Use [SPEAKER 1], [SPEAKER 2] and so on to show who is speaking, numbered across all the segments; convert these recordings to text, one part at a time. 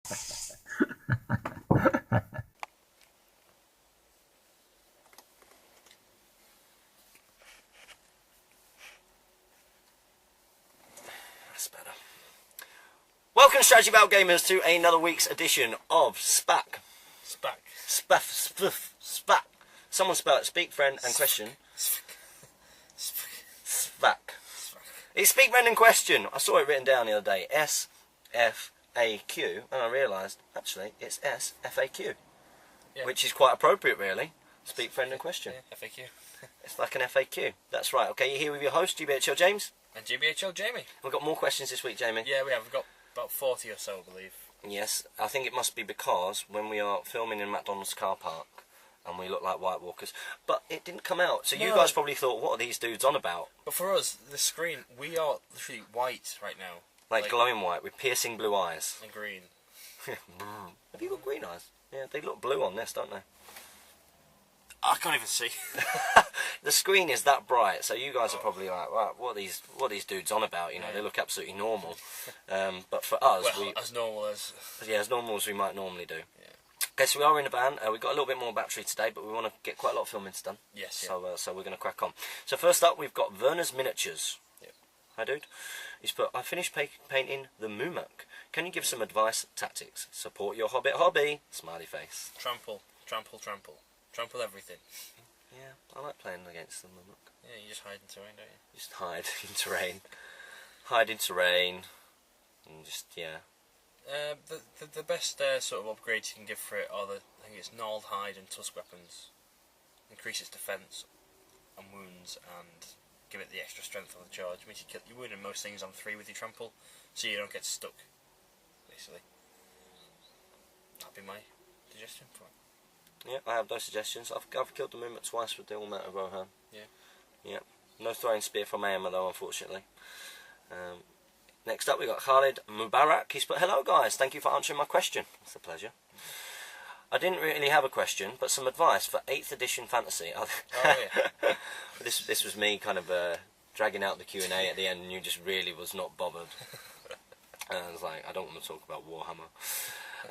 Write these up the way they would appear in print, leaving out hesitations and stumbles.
[SPEAKER 1] That's better. Welcome, Strategy Battle Gamers, to another week's edition of SPAC. SPAC. Someone spell it. Speak, friend, and question. SPAC. It's Speak, friend, and question. I saw it written down the other day. SFAQ, and I realised actually it's SFAQ, yeah. Which is quite appropriate, really. Speak, friend, and question.
[SPEAKER 2] Yeah, FAQ.
[SPEAKER 1] It's like an FAQ. That's right. Okay, you're here with your host, GBHL James.
[SPEAKER 2] And GBHL Jamie.
[SPEAKER 1] We've got more questions this week, Jamie.
[SPEAKER 2] Yeah, we have. We've got about 40 or so, I believe.
[SPEAKER 1] Yes, I think it must be because when we are filming in McDonald's car park and we look like White Walkers, but it didn't come out. So you guys probably thought, what are these dudes on about?
[SPEAKER 2] But for us, the screen, we are literally white right now.
[SPEAKER 1] Like glowing white with piercing blue eyes.
[SPEAKER 2] And green.
[SPEAKER 1] Have you got green eyes? Yeah, they look blue on this, don't they?
[SPEAKER 2] I can't even see.
[SPEAKER 1] The screen is that bright, so you guys are probably like, wow, what are these dudes on about? You know, they look absolutely normal. But for us,
[SPEAKER 2] well, as normal as
[SPEAKER 1] we might normally do.
[SPEAKER 2] Yeah.
[SPEAKER 1] Okay, so we are in a van. We've got a little bit more battery today, but we want to get quite a lot of filming done.
[SPEAKER 2] Yes.
[SPEAKER 1] So we're going to crack on. So first up, we've got Werner's Miniatures.
[SPEAKER 2] Yep.
[SPEAKER 1] Hi, dude. He's put, I finished painting the Mumak. Can you give some advice, tactics? Support your Hobbit hobby. Smiley face.
[SPEAKER 2] Trample. Trample everything.
[SPEAKER 1] Yeah, I like playing against them.
[SPEAKER 2] Yeah, you just hide in terrain, don't you?
[SPEAKER 1] Just hide in terrain. Hide in terrain. And just, yeah.
[SPEAKER 2] The best sort of upgrades you can give for it are I think it's gnarled hide and tusk weapons. Increase its defense and wounds and give it the extra strength on the charge. Means you wound in most things on 3 with your trample, so you don't get stuck. Basically, that'd be my suggestion for it.
[SPEAKER 1] Yeah, I have no suggestions. I've killed the Mumak twice with the All-Mount of Rohan.
[SPEAKER 2] Yeah.
[SPEAKER 1] Yeah. No throwing spear from Aema though, unfortunately. Next up we got Khalid Mubarak. He's put, hello guys, thank you for answering my question. It's a pleasure. I didn't really have a question, but some advice for 8th edition fantasy.
[SPEAKER 2] Oh yeah.
[SPEAKER 1] This was me kind of dragging out the Q&A at the end, and you just really was not bothered. And I was like, I don't want to talk about Warhammer.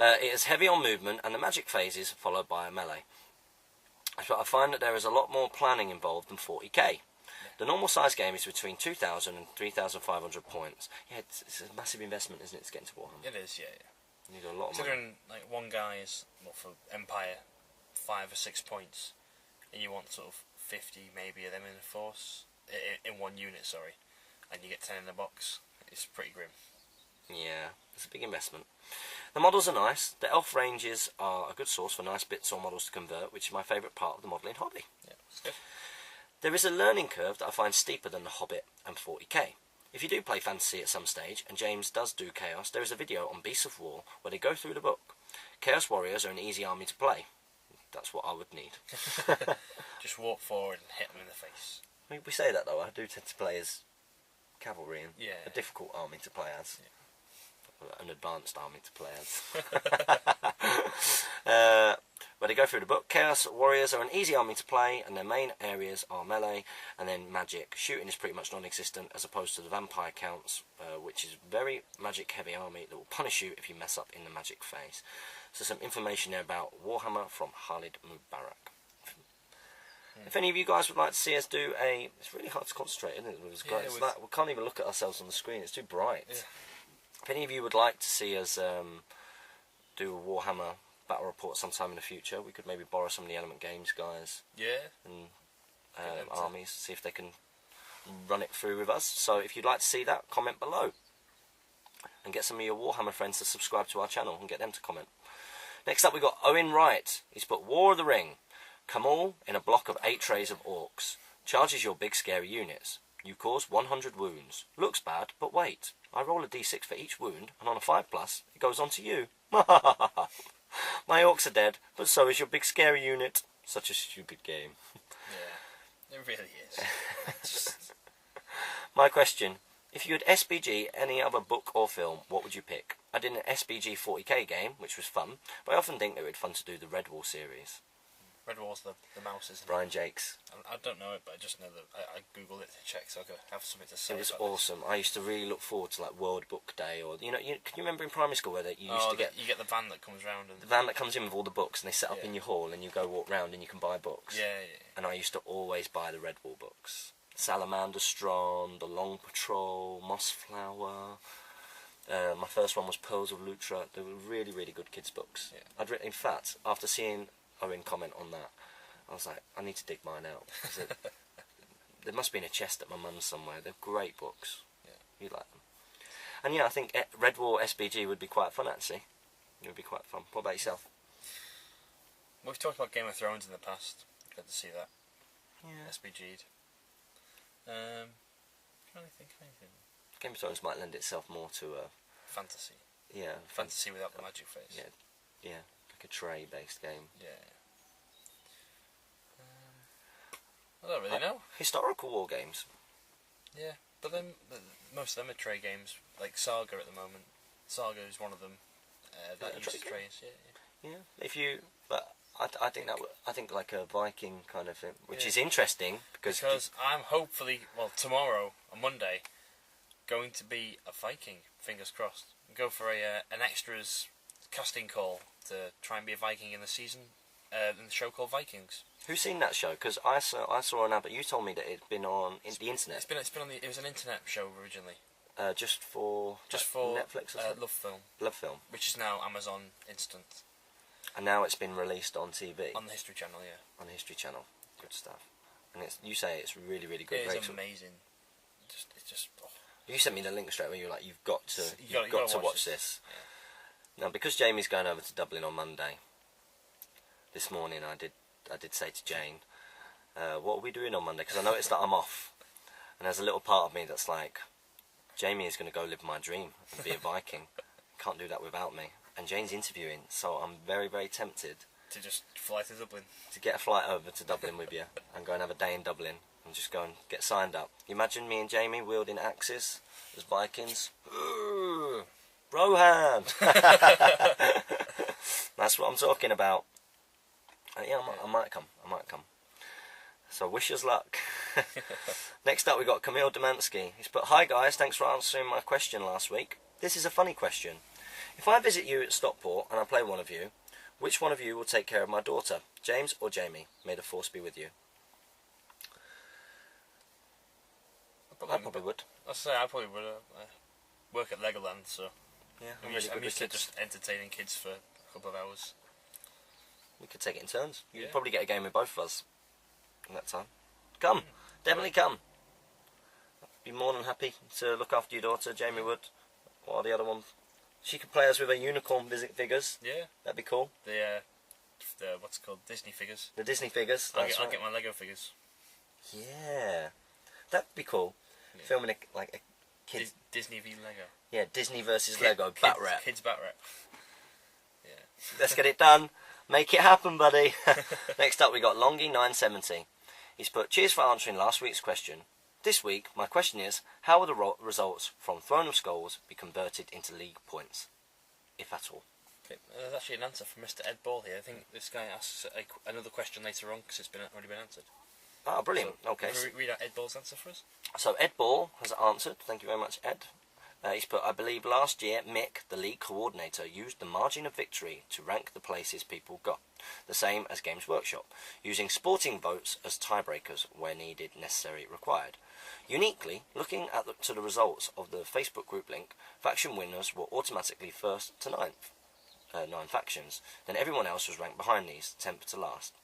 [SPEAKER 1] It is heavy on movement and the magic phases followed by a melee. But I find that there is a lot more planning involved than 40k. The normal size game is between 2,000 and 3,500 points. Yeah, it's a massive investment, isn't it, to get into Warhammer?
[SPEAKER 2] It is, yeah.
[SPEAKER 1] You need a lot of money.
[SPEAKER 2] Considering, like, one guy is, well, for Empire, 5 or 6 points, and you want sort of 50 maybe of them in a force, in one unit, sorry, and you get 10 in the box, it's pretty grim. Yeah,
[SPEAKER 1] it's a big investment. The models are nice. The elf ranges are a good source for nice bits or models to convert, which is my favourite part of the modelling hobby.
[SPEAKER 2] Yeah, that's good.
[SPEAKER 1] There is a learning curve that I find steeper than the Hobbit and 40k. If you do play fantasy at some stage, and James does do Chaos, there is a video on Beasts of War where they go through the book. Chaos Warriors are an easy army to play. That's what I would need.
[SPEAKER 2] Just walk forward and hit them in the face.
[SPEAKER 1] We say that though, I do tend to play as cavalry and
[SPEAKER 2] yeah.
[SPEAKER 1] A difficult army to play as. Yeah. An advanced army to play as. Where they go through the book, Chaos Warriors are an easy army to play, and their main areas are melee and then magic. Shooting is pretty much non-existent, as opposed to the vampire counts, which is very magic-heavy army that will punish you if you mess up in the magic phase. So some information there about Warhammer from Khalid Mubarak. If any of you guys would like to see us do a... It's really hard to concentrate, isn't it? It's like, we can't even look at ourselves on the screen, it's too bright. Yeah. If any of you would like to see us do a Warhammer battle report sometime in the future, we could maybe borrow some of the Element Games guys.
[SPEAKER 2] Yeah.
[SPEAKER 1] And armies, see if they can run it through with us. So if you'd like to see that, comment below. And get some of your Warhammer friends to subscribe to our channel and get them to comment. Next up we've got Owen Wright. He's put War of the Ring. Come all in a block of 8 trays of orcs. Charges your big scary units. You cause 100 wounds. Looks bad, but wait. I roll a d6 for each wound, and on a 5+, it goes on to you. My orcs are dead, but so is your big scary unit. Such a stupid game.
[SPEAKER 2] Yeah, it really is.
[SPEAKER 1] My question, if you had SBG any other book or film, what would you pick? I did an SBG 40k game, which was fun, but I often think it would be fun to do the Redwall series.
[SPEAKER 2] Redwall's the mouse, isn't
[SPEAKER 1] Brian Jakes.
[SPEAKER 2] I don't know it, but I just know that I googled it to check, so I could have something to say.
[SPEAKER 1] It was
[SPEAKER 2] about
[SPEAKER 1] awesome. I used to really look forward to like World Book Day, or can you remember in primary school where you used to get
[SPEAKER 2] you get the van that comes round and
[SPEAKER 1] the van that comes in with all the books, and they set up in your hall, and you go walk round and you can buy books.
[SPEAKER 2] Yeah.
[SPEAKER 1] And I used to always buy the Redwall books. Salamander Strand, The Long Patrol, Mossflower. My first one was Pearls of Lutra. They were really, really good kids' books.
[SPEAKER 2] Yeah.
[SPEAKER 1] In fact, after seeing Owen comment on that, I was like, I need to dig mine out. There must be in a chest at my mum's somewhere. They're great books.
[SPEAKER 2] Yeah.
[SPEAKER 1] You like them. And yeah, I think Redwall SBG would be quite fun, actually. It would be quite fun. What about yourself?
[SPEAKER 2] We've talked about Game of Thrones in the past. Glad to see that.
[SPEAKER 1] Yeah.
[SPEAKER 2] SBG'd. Trying to think of anything.
[SPEAKER 1] Game of Thrones might lend itself more to
[SPEAKER 2] Fantasy.
[SPEAKER 1] yeah,
[SPEAKER 2] Fantasy without the magic face.
[SPEAKER 1] yeah, like a tray-based game.
[SPEAKER 2] Yeah. I don't really know.
[SPEAKER 1] Historical war games.
[SPEAKER 2] Yeah, but then most of them are tray games, like Saga at the moment. Saga is one of them that uses trays.
[SPEAKER 1] Yeah, if you, but I think like a Viking kind of thing, which is interesting because
[SPEAKER 2] I'm hopefully tomorrow on Monday going to be a Viking. Fingers crossed. Go for an extras casting call to try and be a Viking in the season in the show called Vikings.
[SPEAKER 1] Who's seen that show? Because I saw an ad, but you told me that it'd been on the internet.
[SPEAKER 2] It's been on it was an internet show originally.
[SPEAKER 1] Just for Netflix or something? Love Film.
[SPEAKER 2] Which is now Amazon Instant.
[SPEAKER 1] And now it's been released on TV.
[SPEAKER 2] On the History Channel, yeah.
[SPEAKER 1] On the History Channel. Good stuff. And you say it's really, really good.
[SPEAKER 2] It is amazing. It's just. Oh.
[SPEAKER 1] You sent me the link straight away. You're like, you've got to watch this.
[SPEAKER 2] Yeah.
[SPEAKER 1] Now, because Jamie's going over to Dublin on Monday. This morning, I did say to Jane, "What are we doing on Monday?" Because I noticed that I'm off, and there's a little part of me that's like, Jamie is going to go live my dream and be a Viking. Can't do that without me. And Jane's interviewing, so I'm very, very tempted
[SPEAKER 2] to just fly to Dublin.
[SPEAKER 1] To get a flight over to Dublin with you and go and have a day in Dublin and just go and get signed up. You imagine me and Jamie wielding axes as Vikings? Rohan! That's what I'm talking about. Yeah, I might come. So wish us luck. Next up we got Camille Demansky. He's put, "Hi guys, thanks for answering my question last week. This is a funny question. If I visit you at Stockport and I play one of you, which one of you will take care of my daughter, James or Jamie? May the force be with you." I probably would.
[SPEAKER 2] I probably would. Work at Legoland, so
[SPEAKER 1] yeah,
[SPEAKER 2] I'm used to just entertaining kids for a couple of hours.
[SPEAKER 1] We could take it in turns. You'd probably get a game with both of us in that time. Come, definitely come. I'd be more than happy to look after your daughter, Jamie would. What are the other ones? She could play us with her unicorn figures.
[SPEAKER 2] Yeah.
[SPEAKER 1] That'd be cool.
[SPEAKER 2] The what's it called? Disney figures.
[SPEAKER 1] The Disney figures.
[SPEAKER 2] I'll get my Lego figures.
[SPEAKER 1] Yeah. That'd be cool. Yeah. Filming a kids...
[SPEAKER 2] Disney v Lego.
[SPEAKER 1] Yeah, Disney versus Lego bat rap.
[SPEAKER 2] Kids bat rap. Yeah.
[SPEAKER 1] Let's get it done. Make it happen, buddy. Next up we got Longy970. He's put, "Cheers for answering last week's question. This week, my question is, how will the results from Throne of Skulls be converted into league points, if at all?"
[SPEAKER 2] Okay, there's actually an answer from Mr. Ed Ball here. I think this guy asks another question later on because it's already been answered.
[SPEAKER 1] Ah, brilliant. So, okay.
[SPEAKER 2] Can you read out Ed Ball's answer for us?
[SPEAKER 1] So Ed Ball has answered. Thank you very much, Ed. He's put, "I believe last year Mick, the league coordinator, used the margin of victory to rank the places people got, the same as Games Workshop, using sporting votes as tiebreakers where needed, necessary, required. Uniquely, looking to the results of the Facebook group link, faction winners were automatically first to 9 factions. Then everyone else was ranked behind these, 10th to last.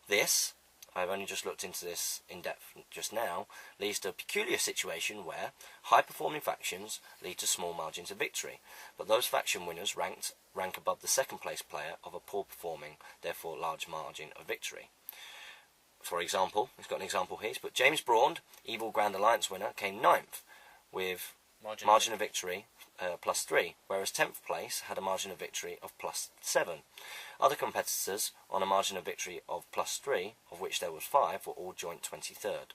[SPEAKER 1] This, I've only just looked into this in depth just now, leads to a peculiar situation where high-performing factions lead to small margins of victory, but those faction winners rank above the second-place player of a poor-performing, therefore large margin of victory. For example, he's got an example here, but James Braund, Evil Grand Alliance winner, came 9th with margin of victory +3, whereas 10th place had a margin of victory of +7. Other competitors on a margin of victory of +3, of which there was 5, were all joint 23rd.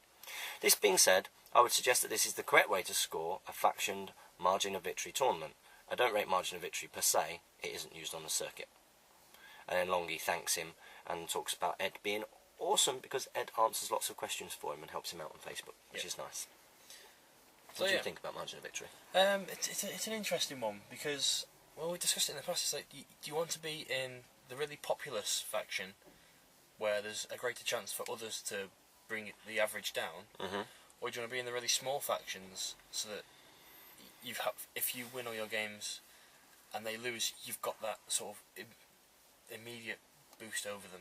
[SPEAKER 1] This being said, I would suggest that this is the correct way to score a factioned margin of victory tournament. I don't rate margin of victory per se, it isn't used on the circuit. And then Longy thanks him and talks about Ed being awesome because Ed answers lots of questions for him and helps him out on Facebook, which is nice. What do you think about Margin of Victory?
[SPEAKER 2] It's an interesting one because, well, we discussed it in the past. It's like, do you want to be in the really populous faction where there's a greater chance for others to bring the average down, or do you want to be in the really small factions so that if you win all your games and they lose, you've got that sort of immediate boost over them?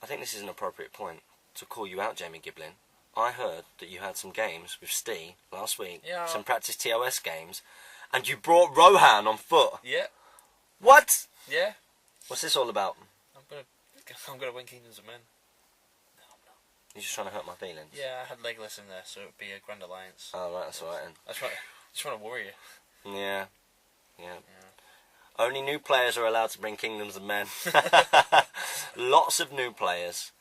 [SPEAKER 1] I think this is an appropriate point to call you out, Jamie Giblin. I heard that you had some games with Steve last week, some practice TOS games, and you brought Rohan on foot.
[SPEAKER 2] Yeah.
[SPEAKER 1] What?
[SPEAKER 2] Yeah.
[SPEAKER 1] What's this all about?
[SPEAKER 2] I'm gonna win Kingdoms of Men. No, I'm not.
[SPEAKER 1] You're just trying to hurt my feelings?
[SPEAKER 2] Yeah, I had Legolas in there, so it'd be a Grand Alliance.
[SPEAKER 1] Oh, right, that's alright then.
[SPEAKER 2] I just want to worry you.
[SPEAKER 1] Yeah. Only new players are allowed to bring Kingdoms of Men. Lots of new players.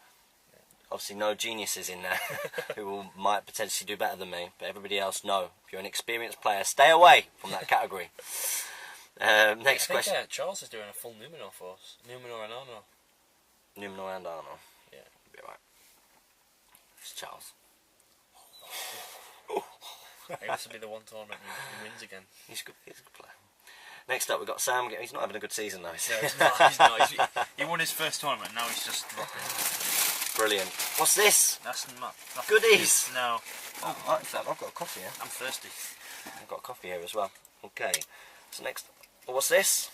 [SPEAKER 1] Obviously no geniuses in there who might potentially do better than me, but everybody else, no. If you're an experienced player, stay away from that category. Next question.
[SPEAKER 2] Charles is doing a full Numenor force. Numenor and Arnor.
[SPEAKER 1] Numenor and Arnor.
[SPEAKER 2] Yeah.
[SPEAKER 1] Be right. It's Charles.
[SPEAKER 2] Maybe this will be the one tournament he wins again.
[SPEAKER 1] He's a good player. Next up, we've got Sam. He's not having a good season though.
[SPEAKER 2] No, he's not. He won his first tournament. Now he's just dropping.
[SPEAKER 1] Brilliant. What's this?
[SPEAKER 2] That's not
[SPEAKER 1] goodies.
[SPEAKER 2] No.
[SPEAKER 1] Oh, in fact, I've got a coffee here.
[SPEAKER 2] I'm thirsty.
[SPEAKER 1] I've got a coffee here as well. Okay. So next, what's this?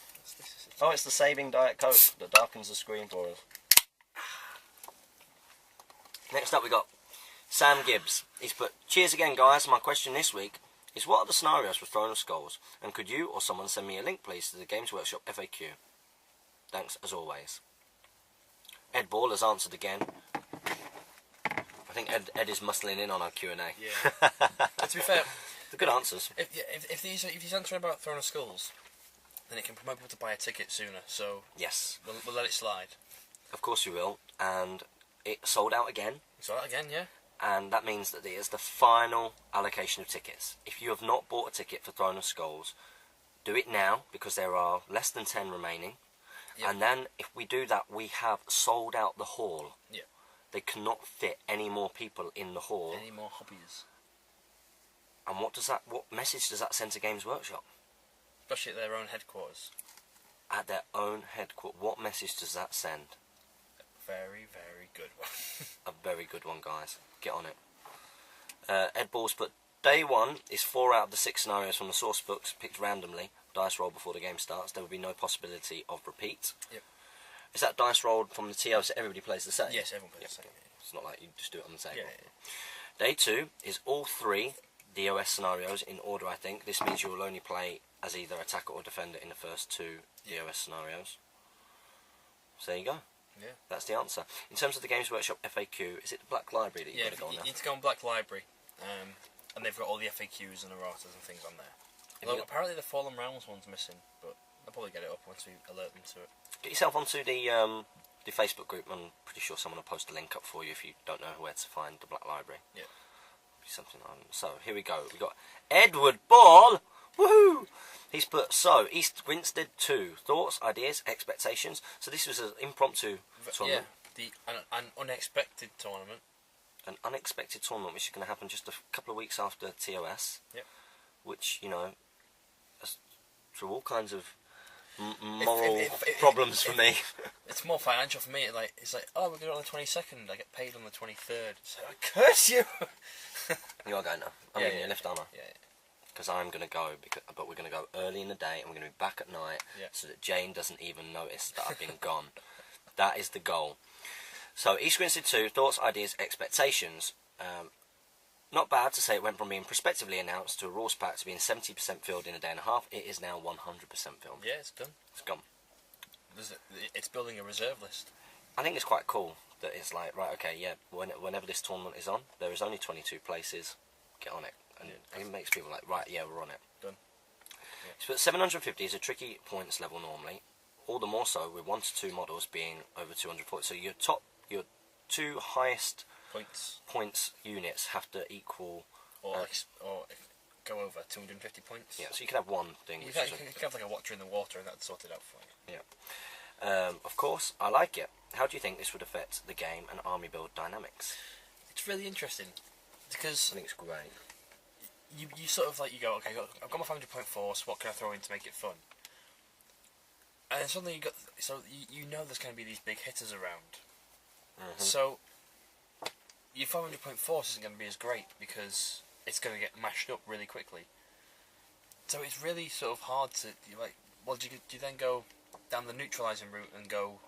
[SPEAKER 1] Oh, it's the saving Diet Coke that darkens the screen for us. Next up, we got Sam Gibbs. He's put, cheers again, guys. My question this week is, what are the scenarios for Throne of Skulls? And could you or someone send me a link, please, to the Games Workshop FAQ? Thanks, as always. Ed Ball has answered again. I think Ed is muscling in on our Q&A.
[SPEAKER 2] Yeah. To be fair,
[SPEAKER 1] they're good answers.
[SPEAKER 2] If he's answering about Throne of Skulls, then it can promote people to buy a ticket sooner. So
[SPEAKER 1] yes,
[SPEAKER 2] we'll let it slide.
[SPEAKER 1] Of course we will. And it sold out again.
[SPEAKER 2] Sold out again, yeah.
[SPEAKER 1] And that means that it is the final allocation of tickets. If you have not bought a ticket for Throne of Skulls, do it now, because there are less than 10 remaining. Yep. And then if we do that, we have sold out the hall.
[SPEAKER 2] Yeah.
[SPEAKER 1] They cannot fit any more people in the hall.
[SPEAKER 2] Any more hobbies.
[SPEAKER 1] And what message does that send to Games Workshop?
[SPEAKER 2] Especially at their own headquarters.
[SPEAKER 1] At their own headquarters. What message does that send?
[SPEAKER 2] A very, very good one.
[SPEAKER 1] A very good one, guys. Get on it. Ed Balls put, day one is 4 out of the 6 scenarios from the source books picked randomly. Dice roll before the game starts. There will be no possibility of repeat. Yep. Is that dice rolled from the TO so everybody plays the same?
[SPEAKER 2] Yes, everyone plays the same.
[SPEAKER 1] It's not like you just do it on the table.
[SPEAKER 2] Yeah.
[SPEAKER 1] Day 2 is all 3 DOS scenarios in order, I think. This means you will only play as either attacker or defender in the first 2 DOS scenarios. So there you go.
[SPEAKER 2] Yeah.
[SPEAKER 1] That's the answer. In terms of the Games Workshop FAQ, is it the Black Library that you've got to go on now?
[SPEAKER 2] You need to go on Black Library. And they've got all the FAQs and erratas and things on there. Although apparently the Fallen Realms one's missing, but I'll probably get it up once we alert them to it.
[SPEAKER 1] Get yourself onto the Facebook group. I'm pretty sure someone will post a link up for you if you don't know where to find the Black Library.
[SPEAKER 2] Yeah.
[SPEAKER 1] Something on. So here we go. We got Edward Ball. Woohoo! He's put, so East Grinstead 2. Thoughts, ideas, expectations. So this was an impromptu tournament.
[SPEAKER 2] Yeah. An unexpected tournament.
[SPEAKER 1] An unexpected tournament which is going to happen just a couple of weeks after TOS.
[SPEAKER 2] Yep. Which,
[SPEAKER 1] you know, through all kinds of moral problems for me.
[SPEAKER 2] It's more financial for me. It's like, oh, we're going on the 22nd. I get paid on the 23rd. So I curse you.
[SPEAKER 1] You are going now. I'm giving you a lift, aren't I?
[SPEAKER 2] Yeah.
[SPEAKER 1] Because I'm going to go, but we're going to go early in the day and we're going to be back at night so that Jane doesn't even notice that I've been gone. That is the goal. So, East Grinstead 2, thoughts, ideas, expectations. Not bad to say it went from being prospectively announced to a rules pack to being 70% filled in a day and a half. It is now 100% filmed.
[SPEAKER 2] Yeah, it's done.
[SPEAKER 1] It's gone.
[SPEAKER 2] It's building a reserve list.
[SPEAKER 1] I think it's quite cool that it's like, right, okay, yeah, whenever this tournament is on, there is only 22 places. Get on it. And it makes people like, right, yeah, we're on it.
[SPEAKER 2] Done.
[SPEAKER 1] Yeah. But 750 is a tricky points level normally. All the more so with 1 to 2 models being over 200 points. So your 2 highest points units have to equal
[SPEAKER 2] or go over 250 points.
[SPEAKER 1] Yeah, so you can have one thing.
[SPEAKER 2] You can have like a watcher in the water and that's sorted out for you.
[SPEAKER 1] Of course, I like it. How do you think this would affect the game and army build dynamics?
[SPEAKER 2] It's really interesting because
[SPEAKER 1] I think it's great.
[SPEAKER 2] you sort of like, you go, okay, I've got my 500-point force. What can I throw in to make it fun? And then suddenly you know there's going to be these big hitters around. So your 500-point force isn't going to be as great because it's going to get mashed up really quickly. So it's really sort of hard to, do you then go down the neutralising route and go,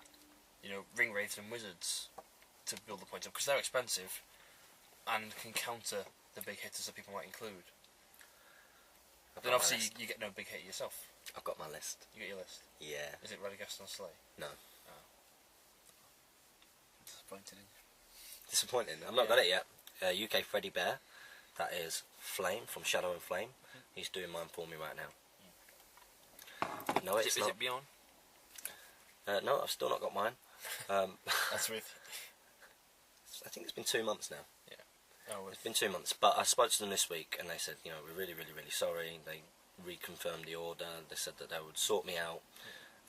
[SPEAKER 2] ring wraiths and wizards to build the points up, because they're expensive and can counter the big hitters that people might include. Then obviously you get no big hit yourself.
[SPEAKER 1] I've got my list.
[SPEAKER 2] You got your list?
[SPEAKER 1] Yeah.
[SPEAKER 2] Is it Radagast and Slay?
[SPEAKER 1] No.
[SPEAKER 2] Oh. Disappointed in you.
[SPEAKER 1] Disappointing. I've not got it yet. UK Freddy Bear. That is Flame from Shadow and Flame. He's doing mine for me right now. No, it's not.
[SPEAKER 2] Is it Beyond?
[SPEAKER 1] No, I've still not got mine.
[SPEAKER 2] That's with.
[SPEAKER 1] I think it's been 2 months now.
[SPEAKER 2] Yeah. Oh,
[SPEAKER 1] it's been 2 months. But I spoke to them this week and they said, we're really, really, really sorry. They reconfirmed the order. They said that they would sort me out.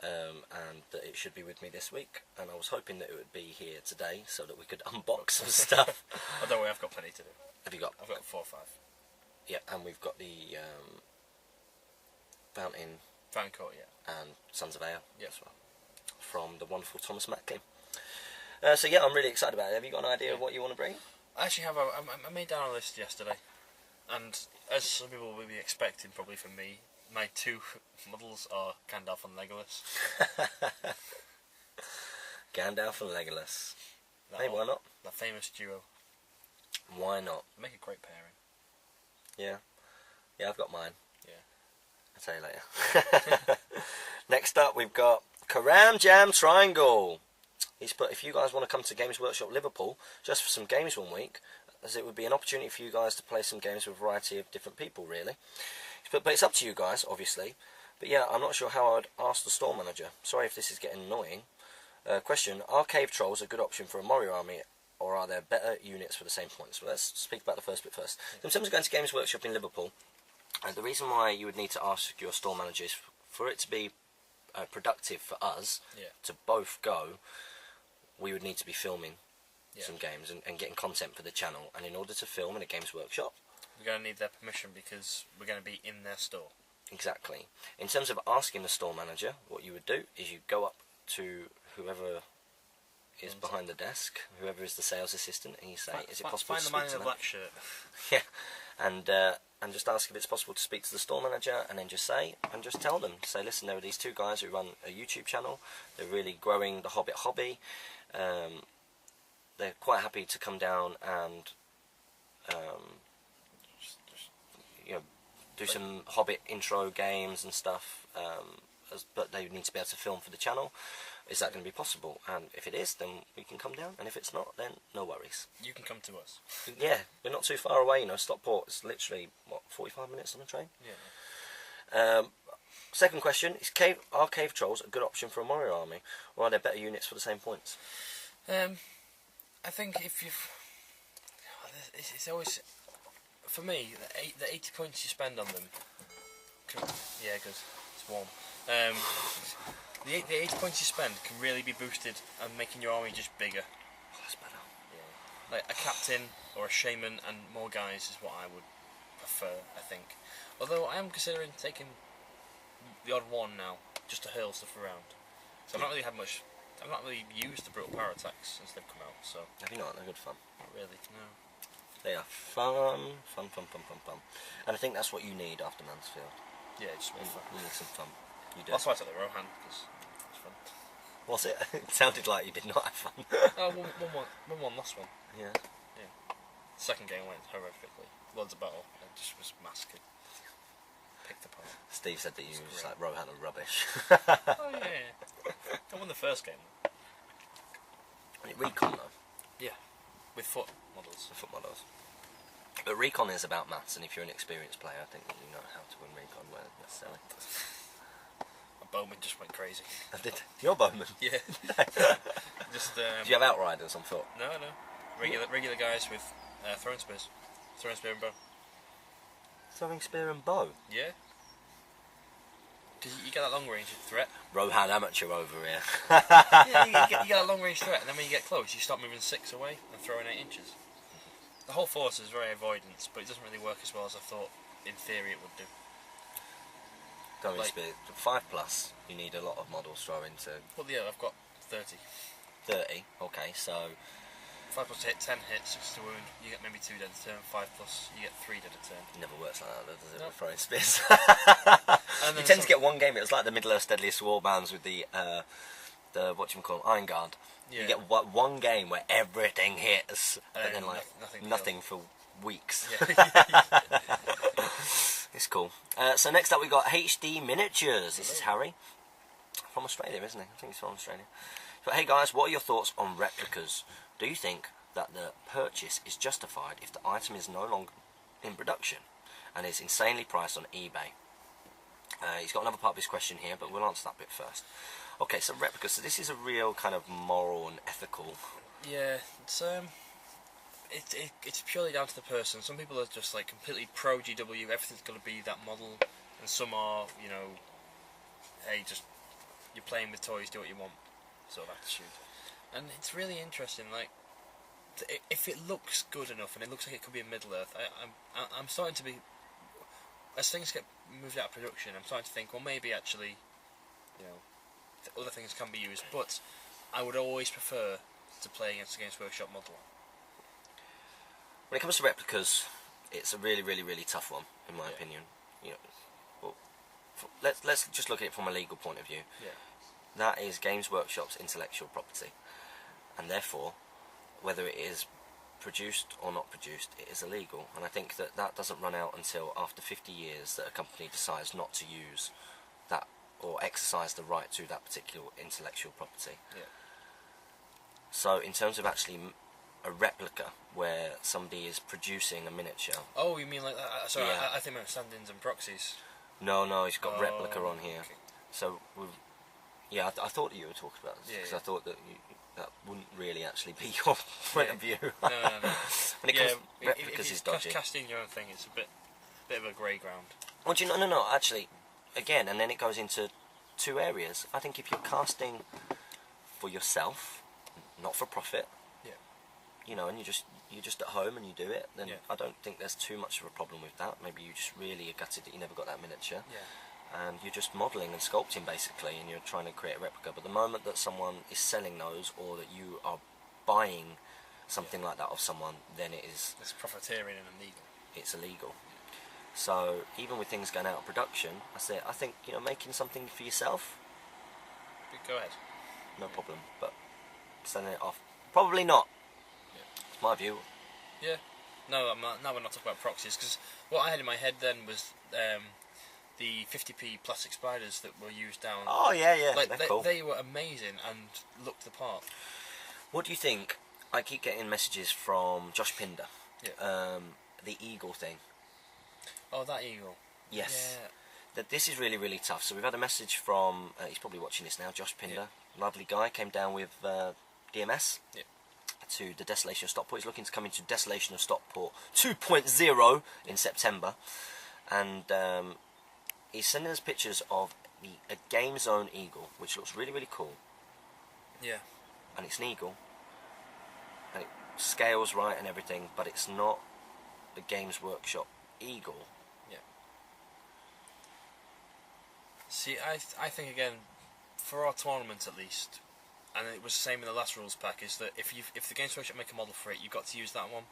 [SPEAKER 1] And that it should be with me this week, and I was hoping that it would be here today so that we could unbox some stuff.
[SPEAKER 2] Oh, don't worry, I've got plenty to do.
[SPEAKER 1] Have you got?
[SPEAKER 2] I've got 4 or 5.
[SPEAKER 1] Yeah, and we've got the Fountain
[SPEAKER 2] Court, yeah.
[SPEAKER 1] and Sons of Air
[SPEAKER 2] as
[SPEAKER 1] well, from the wonderful Thomas Macklin. So yeah, I'm really excited about it. Have you got an idea of what you want to bring?
[SPEAKER 2] I actually have. I made down a list yesterday, and as some people will be expecting probably from me, my 2 models are Gandalf and Legolas.
[SPEAKER 1] Gandalf and Legolas. Hey, why not?
[SPEAKER 2] That famous duo.
[SPEAKER 1] Why not?
[SPEAKER 2] They make a great pairing.
[SPEAKER 1] Yeah. Yeah, I've got mine.
[SPEAKER 2] Yeah.
[SPEAKER 1] I'll tell you later. Next up, we've got Karam Jam Triangle. He's put, if you guys want to come to Games Workshop Liverpool just for some games one week, as it would be an opportunity for you guys to play some games with a variety of different people, really. But it's up to you guys, obviously. But yeah, I'm not sure how I'd ask the store manager. Sorry if this is getting annoying. Question, are cave trolls a good option for a Morio army, or are there better units for the same points? Well, let's speak about the first bit first. In terms of going to Games Workshop in Liverpool, the reason why you would need to ask your store manager is for it to be productive for us to both go. We would need to be filming some games and getting content for the channel. And in order to film in a Games Workshop,
[SPEAKER 2] we're going to need their permission because we're going to be in their store.
[SPEAKER 1] Exactly. In terms of asking the store manager, what you would do is you go up to whoever is behind the desk, whoever is the sales assistant, and you say, "Is it possible to speak to them?"
[SPEAKER 2] Find the man in the black shirt.
[SPEAKER 1] Yeah, and just ask if it's possible to speak to the store manager, and then just tell them, listen, there are these 2 guys who run a YouTube channel. They're really growing the Hobbit hobby. They're quite happy to come down and do some Hobbit intro games and stuff, but they need to be able to film for the channel. Is that going to be possible? And if it is, then we can come down, and if it's not, then no worries.
[SPEAKER 2] You can come to us.
[SPEAKER 1] Yeah, we're not too far away, Stockport is literally, 45 minutes on the train? Yeah. Second question, are cave trolls a good option for a Morio army, or are there better units for the same points?
[SPEAKER 2] I think if you've... It's always... For me, the 80 points you spend on them... Yeah, because it's warm. The 80 points you spend can really be boosted and making your army just bigger.
[SPEAKER 1] Oh, that's better.
[SPEAKER 2] Yeah. Like a captain or a shaman and more guys is what I would prefer, I think. Although I am considering taking the odd one now, just to hurl stuff around. So I've not really used the brutal power attacks since they've come out, so...
[SPEAKER 1] Have you not? They're good fun.
[SPEAKER 2] Not really, no.
[SPEAKER 1] They are fun. And I think that's what you need after Mansfield.
[SPEAKER 2] Yeah, just more fun.
[SPEAKER 1] You need some fun. You do.
[SPEAKER 2] That's why I took the Rohan, because it's fun.
[SPEAKER 1] Was it? It sounded like you did not have fun.
[SPEAKER 2] Oh, one lost one.
[SPEAKER 1] Yeah.
[SPEAKER 2] Yeah. Second game went horrifically. Loads of battle, and just was massacred. Picked apart.
[SPEAKER 1] Steve said that you was like Rohan are rubbish.
[SPEAKER 2] Oh yeah. I won the first game.
[SPEAKER 1] Recon though.
[SPEAKER 2] Yeah. With foot models.
[SPEAKER 1] Foot models. But Recon is about maths, and if you're an experienced player, I think that you know how to win Recon well necessarily.
[SPEAKER 2] My bowman just went crazy.
[SPEAKER 1] Your bowman?
[SPEAKER 2] Yeah. Just.
[SPEAKER 1] Do you have outriders on foot?
[SPEAKER 2] No. Regular guys with throwing spears, throwing spear and bow.
[SPEAKER 1] Throwing spear and bow?
[SPEAKER 2] Yeah. Because you get that long range threat.
[SPEAKER 1] Rohan amateur over here.
[SPEAKER 2] Yeah, you get a long range threat, and then when you get close, you start moving 6 away and throwing 8 inches. The whole force is very avoidance, but it doesn't really work as well as I thought in theory it would do.
[SPEAKER 1] Don't like, 5+, you need a lot of models throwing to...
[SPEAKER 2] Well, yeah, I've got 30.
[SPEAKER 1] 30, okay, so...
[SPEAKER 2] 5+ hit, 10 hits, 6 to wound, you get maybe 2 dead a turn, 5+, you get 3 dead a turn.
[SPEAKER 1] It never works like that, does it, with throwing spears?
[SPEAKER 2] And
[SPEAKER 1] you tend to get one game, it was like the Middle-earth's Deadliest Warbands with the whatchamacallit, Iron Guard. Yeah. You get one game where everything hits, and then like nothing for weeks. Yeah. It's cool. So next up we got HD Miniatures. This is Harry. From Australia, isn't he? I think he's from Australia. But hey guys, what are your thoughts on replicas? Do you think that the purchase is justified if the item is no longer in production and is insanely priced on eBay? He's got another part of his question here, but we'll answer that bit first. Okay, so replicas. So this is a real kind of moral and ethical...
[SPEAKER 2] Yeah, it's purely down to the person. Some people are just like completely pro GW, everything's got to be that model, and some are, you know, hey, just you're playing with toys, do what you want, sort of attitude. And it's really interesting, like, if it looks good enough and it looks like it could be a Middle-earth, I'm starting to be, as things get moved out of production, I'm starting to think, well, maybe actually, you know, other things can be used, but I would always prefer to play against a Games Workshop model.
[SPEAKER 1] When it comes to replicas, it's a really, really, really tough one, in my opinion. You know, well, let's just look at it from a legal point of view.
[SPEAKER 2] Yeah.
[SPEAKER 1] That is Games Workshop's intellectual property, and therefore, whether it is produced or not produced, it is illegal. And I think that that doesn't run out until after 50 years that a company decides not to use that or exercise the right to that particular intellectual property.
[SPEAKER 2] Yeah.
[SPEAKER 1] So in terms of actually a replica where somebody is producing a miniature...
[SPEAKER 2] Oh, you mean like that? Sorry,
[SPEAKER 1] yeah.
[SPEAKER 2] I think about stand-ins and proxies.
[SPEAKER 1] No, he's got replica on here.
[SPEAKER 2] Okay.
[SPEAKER 1] So, yeah, I thought that you were talking about this, because
[SPEAKER 2] yeah.
[SPEAKER 1] I thought that that wouldn't really actually be your point of view.
[SPEAKER 2] No.
[SPEAKER 1] When it comes to replicas, is dodgy.
[SPEAKER 2] Casting your own thing, it's a bit of a grey ground.
[SPEAKER 1] Well, do you know, no, actually, again, and then it goes into 2 areas. I think if you're casting for yourself, not for profit, you know, and you're just at home and you do it, then I don't think there's too much of a problem with that. Maybe you just really are gutted that you never got that miniature, and you're just modelling and sculpting basically, and you're trying to create a replica. But the moment that someone is selling those, or that you are buying something like that of someone, then it's
[SPEAKER 2] profiteering and illegal.
[SPEAKER 1] It's illegal. So even with things going out of production, I think, you know, making something for yourself,
[SPEAKER 2] go ahead,
[SPEAKER 1] no problem. But selling it off, probably not. It's my view.
[SPEAKER 2] Yeah. No, now we're not talking about proxies, because what I had in my head then was the 50p plastic spiders that were used down.
[SPEAKER 1] Oh yeah,
[SPEAKER 2] like,
[SPEAKER 1] they're cool.
[SPEAKER 2] They were amazing and looked the part.
[SPEAKER 1] What do you think? I keep getting messages from Josh Pinder.
[SPEAKER 2] Yeah.
[SPEAKER 1] The eagle thing.
[SPEAKER 2] Oh, that eagle.
[SPEAKER 1] Yes.
[SPEAKER 2] Yeah.
[SPEAKER 1] That this is really, really tough. So we've had a message from, he's probably watching this now, Josh Pinder. Lovely guy, came down with DMS.
[SPEAKER 2] Yeah.
[SPEAKER 1] To the Desolation of Stockport. He's looking to come into Desolation of Stockport 2.0 in September, and he's sending us pictures of a Game Zone eagle, which looks really, really cool.
[SPEAKER 2] Yeah.
[SPEAKER 1] And it's an eagle, and it scales right and everything, but it's not the Games Workshop eagle.
[SPEAKER 2] Yeah. See, I think again, for our tournament at least, and it was the same in the last rules pack, is that if the Games Workshop make a model for it, you've got to use that one,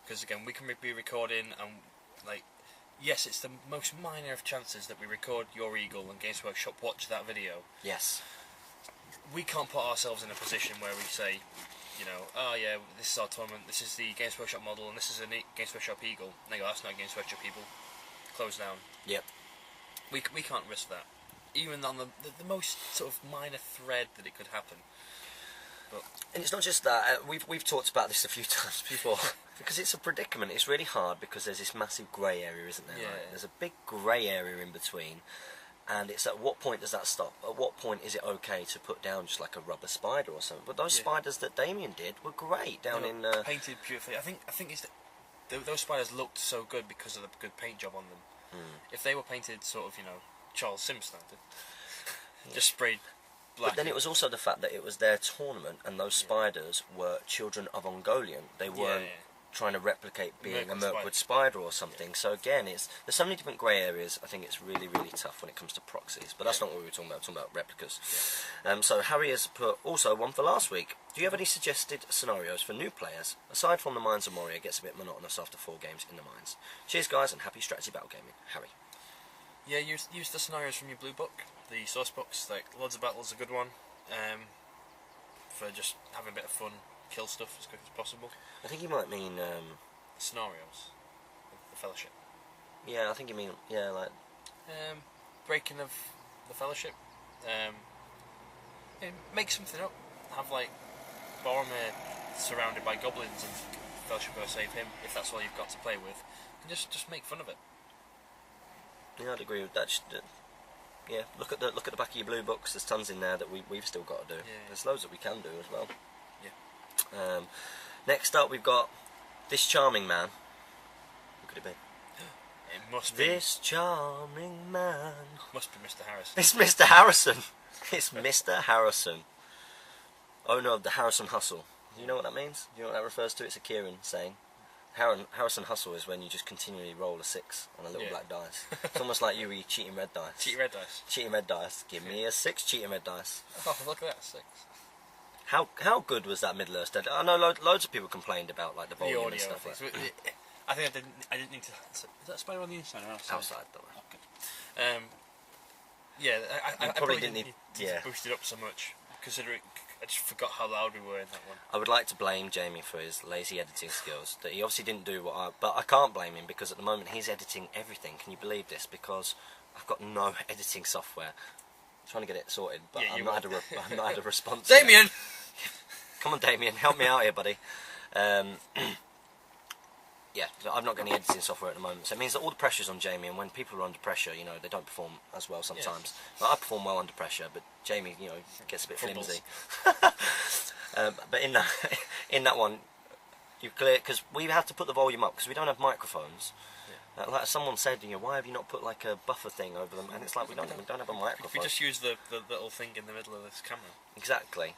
[SPEAKER 2] because again, we can be recording, and like, yes, it's the most minor of chances that we record your eagle and Games Workshop watch that video.
[SPEAKER 1] Yes.
[SPEAKER 2] We can't put ourselves in a position where we say, you know, oh yeah, this is our tournament, this is the Games Workshop model, and this is a Games Workshop eagle. And they go, that's not Games Workshop eagle. Close down.
[SPEAKER 1] Yep.
[SPEAKER 2] We can't risk that, even on the most sort of minor thread that it could happen. But
[SPEAKER 1] and it's not just that, we've talked about this a few times before, because it's a predicament. It's really hard because there's this massive grey area, isn't there?
[SPEAKER 2] Yeah.
[SPEAKER 1] Right? There's a big grey area in between, and it's at what point does that stop? At what point is it okay to put down just like a rubber spider or something? But those spiders that Damien did were great down in...
[SPEAKER 2] painted beautifully. I think it's those spiders looked so good because of the good paint job on them. If they were painted sort of, you know, Charles Simpson did. Just sprayed black.
[SPEAKER 1] But then it was also the fact that it was their tournament, and those spiders were children of Ungoliant. They weren't trying to replicate being a Mirkwood spider or something. So again, there's so many different grey areas. I think it's really, really tough when it comes to proxies. But that's not what we were talking about. We're talking about replicas. So Harry has put also one for last week. Do you have any suggested scenarios for new players? Aside from the Mines of Moria, it gets a bit monotonous after 4 games in the Mines. Cheers, guys, and happy strategy battle gaming. Harry.
[SPEAKER 2] Yeah, use the scenarios from your blue book, the source books. Like Lords of Battle is a good one for just having a bit of fun, kill stuff as quick as possible.
[SPEAKER 1] I think you might mean
[SPEAKER 2] Scenarios, the Fellowship.
[SPEAKER 1] Yeah, I think you mean like
[SPEAKER 2] breaking of the Fellowship. Make something up. Have like Boromir surrounded by goblins and Fellowship go save him if that's all you've got to play with, and just make fun of it.
[SPEAKER 1] Yeah, I'd agree with that. Yeah, look at the back of your blue books. There's tons in there that we've still got to do.
[SPEAKER 2] Yeah.
[SPEAKER 1] There's loads that we can do as well.
[SPEAKER 2] Yeah.
[SPEAKER 1] Next up, we've got this charming man. Who could it be?
[SPEAKER 2] It must be.
[SPEAKER 1] This charming man.
[SPEAKER 2] Must be Mr. Harrison.
[SPEAKER 1] It's Mr. Harrison. It's Mr. Harrison. Owner of the Harrison Hustle. Do you know what that means? Do you know what that refers to? It's a Kieran saying. Harrison Hustle is when you just continually roll a 6 on a little black dice. It's almost like you cheating red dice.
[SPEAKER 2] Cheating red dice.
[SPEAKER 1] Cheating red dice. Give me a 6 cheating red dice.
[SPEAKER 2] Oh, look at that, 6.
[SPEAKER 1] How good was that Middle-earth? I know loads of people complained about like the volume
[SPEAKER 2] audio
[SPEAKER 1] and stuff like that.
[SPEAKER 2] I think I didn't need to. Is that spider on the inside or outside?
[SPEAKER 1] Outside, though.
[SPEAKER 2] Okay. Yeah, I probably didn't need to boost it up so much, considering I just forgot how loud we were in that one.
[SPEAKER 1] I would like to blame Jamie for his lazy editing skills. That he obviously didn't do but I can't blame him because at the moment he's editing everything. Can you believe this? Because I've got no editing software. I'm trying to get it sorted, but I've not had a response.
[SPEAKER 2] Damien!
[SPEAKER 1] Yet. Come on, Damien, help me out here, buddy. Yeah, I've not got any editing software at the moment, so it means that all the pressure's on Jamie, and when people are under pressure, you know, they don't perform as well sometimes. But I perform well under pressure, but Jamie, you know, gets a bit flimsy. But in that one, you clear because we have to put the volume up because we don't have microphones. Yeah. Like someone said, you know, why have you not put like a buffer thing over them? And it's like we don't have a microphone.
[SPEAKER 2] We just use the little thing in the middle of this camera.
[SPEAKER 1] Exactly.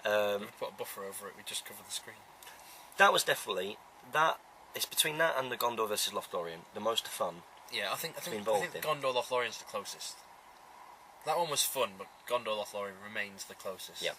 [SPEAKER 2] We put a buffer over it. We just cover the screen.
[SPEAKER 1] That was definitely that. It's between that and the Gondor versus Lothlorien, the most fun.
[SPEAKER 2] Yeah, I think Gondor Lothlorien's the closest. That one was fun, but Gondor Lothlorien remains the closest.
[SPEAKER 1] Yeah.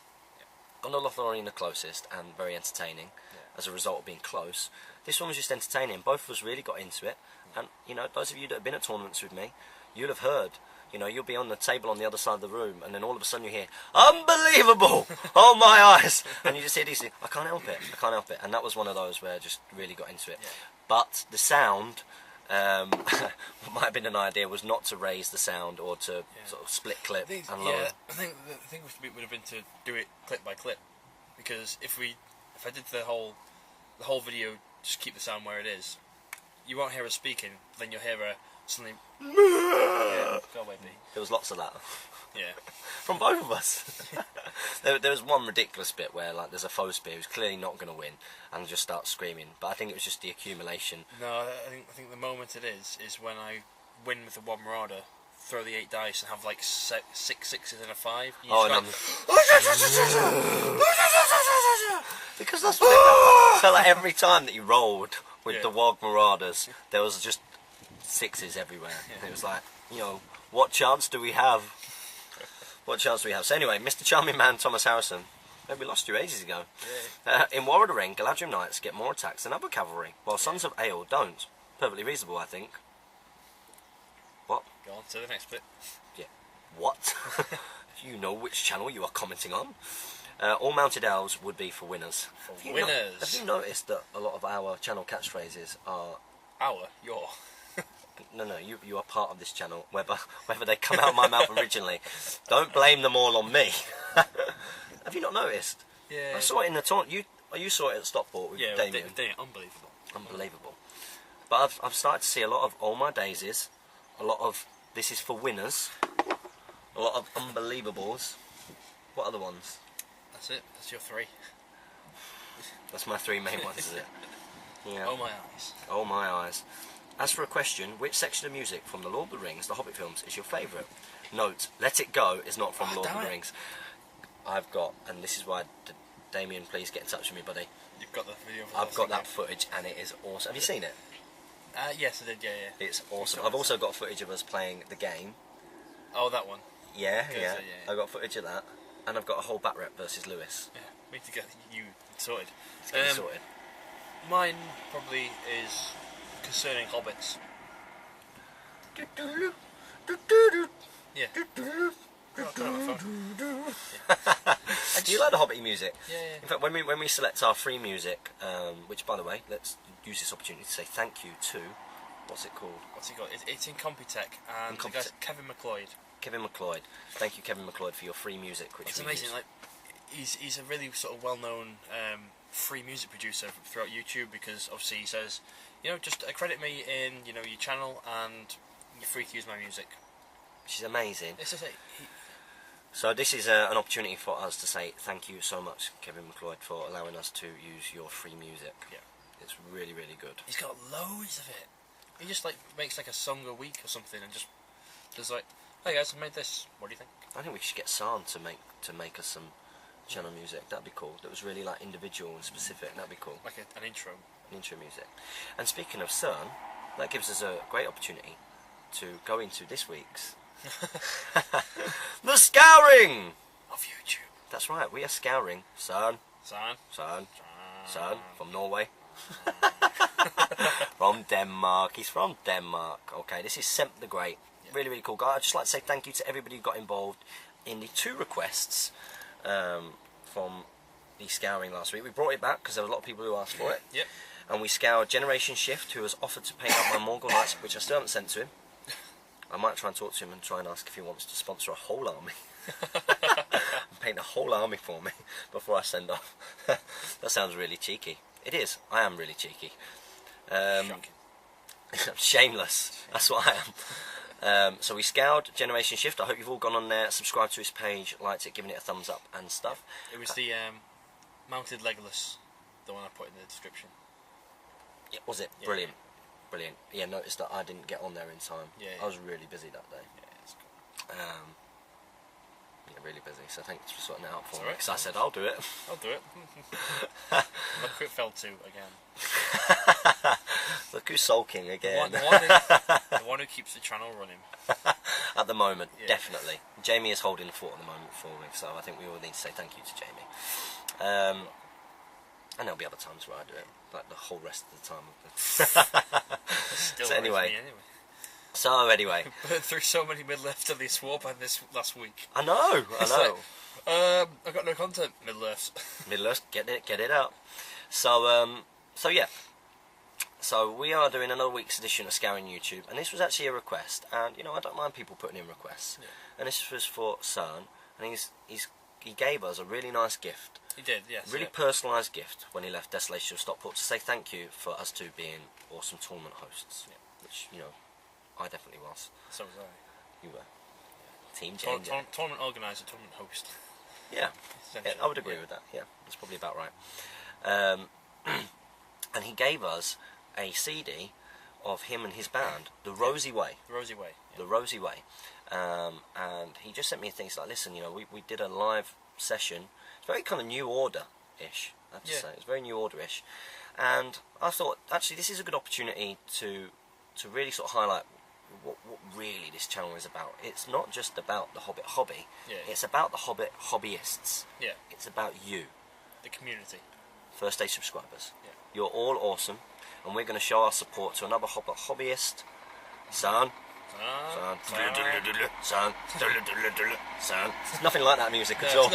[SPEAKER 1] Gondor Lothlorien the closest and very entertaining as a result of being close. This one was just entertaining. Both of us really got into it. And, you know, those of you that have been at tournaments with me, you'll have heard. You know, you'll be on the table on the other side of the room, and then all of a sudden you hear, "Unbelievable! Oh my eyes!" And you just hear these things. I can't help it. I can't help it. And that was one of those where I just really got into it. Yeah. But the sound, what might have been an idea was not to raise the sound or to sort of split clip and lower.
[SPEAKER 2] Yeah, I think the thing would have been to do it clip by clip, because if I did the whole video, just keep the sound where it is, you won't hear us speaking. Then you'll hear her suddenly. Yeah, go away, B.
[SPEAKER 1] There was lots of that.
[SPEAKER 2] Yeah.
[SPEAKER 1] From both of us. there was one ridiculous bit where like there's a foe spear who's clearly not going to win and just starts screaming. But I think it was just the accumulation.
[SPEAKER 2] No, I think the moment it is when I win with the one Marauder, throw the 8 dice and have like 6 sixes and a 5.
[SPEAKER 1] Because that's what it felt like every time that you rolled with the Wog Marauders, there was just 6s everywhere. It was like, you know, what chance do we have? What chance do we have? So anyway, Mr. Charming Man Thomas Harrison. Maybe we lost you ages ago. Yeah. In War of the Ring, Galadriel Knights get more attacks than other cavalry, while Sons of Eorl don't. Perfectly reasonable, I think. What?
[SPEAKER 2] Go on to the next bit.
[SPEAKER 1] Yeah. What? Do you know which channel you are commenting on? All mounted elves would be for winners.
[SPEAKER 2] For winners.
[SPEAKER 1] Have you noticed that a lot of our channel catchphrases are...
[SPEAKER 2] Your...
[SPEAKER 1] No, you are part of this channel, whether they come out of my mouth originally. Don't blame them all on me. Have you not noticed?
[SPEAKER 2] Yeah.
[SPEAKER 1] I saw it in the tournament. You saw it at Stockport with Damien.
[SPEAKER 2] Unbelievable.
[SPEAKER 1] Unbelievable. But I've started to see a lot of All My Daisies, a lot of This Is for Winners, a lot of Unbelievables. What other ones?
[SPEAKER 2] That's it. That's your 3.
[SPEAKER 1] That's my 3 main ones, is it? Yeah.
[SPEAKER 2] Oh my eyes.
[SPEAKER 1] Oh my eyes. As for a question, which section of music from The Lord of the Rings, The Hobbit films, is your favourite? Note, Let It Go is not from Lord of the Rings. I've got, and this is why, Damien, please get in touch with me, buddy.
[SPEAKER 2] You've got the video.
[SPEAKER 1] I've got that footage, and it is awesome. Have you seen it?
[SPEAKER 2] Yes, I did. Yeah.
[SPEAKER 1] It's awesome. I've also got footage of us playing the game.
[SPEAKER 2] Oh, that one.
[SPEAKER 1] Yeah. I got footage of that, and I've got a whole bat rep versus Lewis.
[SPEAKER 2] Yeah, we need to get you sorted.
[SPEAKER 1] Let's get it sorted.
[SPEAKER 2] Mine probably is concerning hobbits. Yeah.
[SPEAKER 1] Do you like the Hobbit music?
[SPEAKER 2] Yeah.
[SPEAKER 1] In fact, when we select our free music, which by the way, let's use this opportunity to say thank you to, what's it called?
[SPEAKER 2] What's he got? It's in Computech, and the guy's Kevin McLeod.
[SPEAKER 1] Kevin McLeod. Thank you, Kevin McLeod, for your free music. Which
[SPEAKER 2] it's amazing. Like, he's a really sort of well-known free music producer throughout YouTube, because obviously he says, you know, just credit me in, you know, your channel, and you're free to use my music.
[SPEAKER 1] Which is amazing.
[SPEAKER 2] It's just like,
[SPEAKER 1] so this is an opportunity for us to say thank you so much, Kevin McLeod, for allowing us to use your free music.
[SPEAKER 2] Yeah.
[SPEAKER 1] It's really, really good.
[SPEAKER 2] He's got loads of it. He just like makes like a song a week or something, and just does like, hey guys, I made this. What do you think?
[SPEAKER 1] I think we should get San to make us some channel music. That'd be cool. That was really like individual and specific. That'd be cool.
[SPEAKER 2] Like an intro.
[SPEAKER 1] An intro music. And speaking of CERN, that gives us a great opportunity to go into this week's the scouring
[SPEAKER 2] Of YouTube.
[SPEAKER 1] That's right. We are scouring CERN from Norway. From Denmark. He's from Denmark. Okay, this is Semp the Great. Yeah. Really, really cool guy. I'd just like to say thank you to everybody who got involved in the 2 requests from the scouring last week. We brought it back because there were a lot of people who asked for it.
[SPEAKER 2] Yep.
[SPEAKER 1] And we scoured Generation Shift, who has offered to paint up my Morgul Knights, which I still haven't sent to him. I might try and talk to him and try and ask if he wants to sponsor a whole army. Paint a whole army for me before I send off. That sounds really cheeky. It is. I am really cheeky. Shameless. That's what I am. So we scoured Generation Shift. I hope you've all gone on there, subscribed to his page, liked it, given it a thumbs up and stuff.
[SPEAKER 2] It was the Mounted Legolas, the one I put in the description.
[SPEAKER 1] Yeah, was it?
[SPEAKER 2] Yeah.
[SPEAKER 1] Brilliant. Brilliant. Yeah, noticed that I didn't get on there in time.
[SPEAKER 2] Yeah.
[SPEAKER 1] I was really busy that day.
[SPEAKER 2] Yeah, it's cool.
[SPEAKER 1] Yeah, really busy. So thanks for sorting it out for
[SPEAKER 2] It's
[SPEAKER 1] me.
[SPEAKER 2] alright.
[SPEAKER 1] Because I said I'll do it.
[SPEAKER 2] I'll do it. Look who it fell to again.
[SPEAKER 1] Look who's sulking again.
[SPEAKER 2] The one who keeps the channel running.
[SPEAKER 1] At the moment,
[SPEAKER 2] Yeah.
[SPEAKER 1] definitely. Jamie is holding the fort at the moment for me, so I think we all need to say thank you to Jamie. And there'll be other times where I do it, like the whole rest of the time.
[SPEAKER 2] Still
[SPEAKER 1] So anyway.
[SPEAKER 2] me Burnt through so many Middle-earths of this warp this last week.
[SPEAKER 1] I know.
[SPEAKER 2] I've got no content. Middle-earths.
[SPEAKER 1] Middle-earth, get it out. So yeah. So we are doing another week's edition of Scouring YouTube, and this was actually a request. And you know, I don't mind people putting in requests.
[SPEAKER 2] Yeah.
[SPEAKER 1] And this was for CERN, and he gave us a really nice gift.
[SPEAKER 2] He did, yes.
[SPEAKER 1] Really personalised gift when he left Desolation of Stockport to say thank you for us two being awesome tournament hosts.
[SPEAKER 2] Yeah.
[SPEAKER 1] Which, you know, I definitely was.
[SPEAKER 2] So was I.
[SPEAKER 1] You were. Team changer.
[SPEAKER 2] Tournament organiser, tournament host.
[SPEAKER 1] Yeah, I would agree with that. Yeah, that's probably about right. And he gave us a CD of him and his band, The Rosy Way.
[SPEAKER 2] The Rosy Way. Yeah.
[SPEAKER 1] The Rosy Way. And he just sent me things like, listen, you know, we did a live session. It's very kind of New Order-ish, I have to say. It's very New Order-ish. And I thought, actually, this is a good opportunity to really sort of highlight what really this channel is about. It's not just about the Hobbit hobby.
[SPEAKER 2] Yeah.
[SPEAKER 1] It's about the Hobbit hobbyists.
[SPEAKER 2] Yeah.
[SPEAKER 1] It's about you.
[SPEAKER 2] The community.
[SPEAKER 1] First day subscribers.
[SPEAKER 2] Yeah.
[SPEAKER 1] You're all awesome, and we're going to show our support to another Hobbit hobbyist. Son. Nothing like that music at all.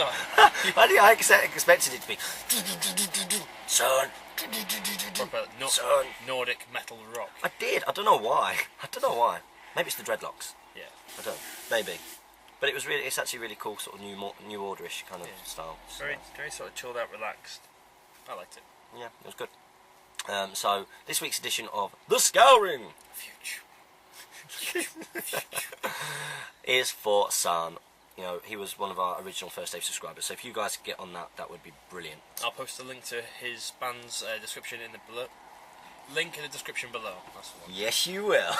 [SPEAKER 1] I expected it to be. Son.
[SPEAKER 2] Proper Nordic metal rock.
[SPEAKER 1] I did. I don't know why. Maybe it's the dreadlocks.
[SPEAKER 2] Yeah.
[SPEAKER 1] I don't know. Maybe. But it's actually really cool, sort of New Order-ish kind of style.
[SPEAKER 2] Very sort of chilled out, relaxed. I liked it.
[SPEAKER 1] Yeah, it was good. So this week's edition of The Scouring is for San. You know, he was one of our original first day subscribers. So if you guys could get on that would be brilliant.
[SPEAKER 2] I'll post a link to his band's description in the below. Link in the description below. That's the one.
[SPEAKER 1] Yes, you will.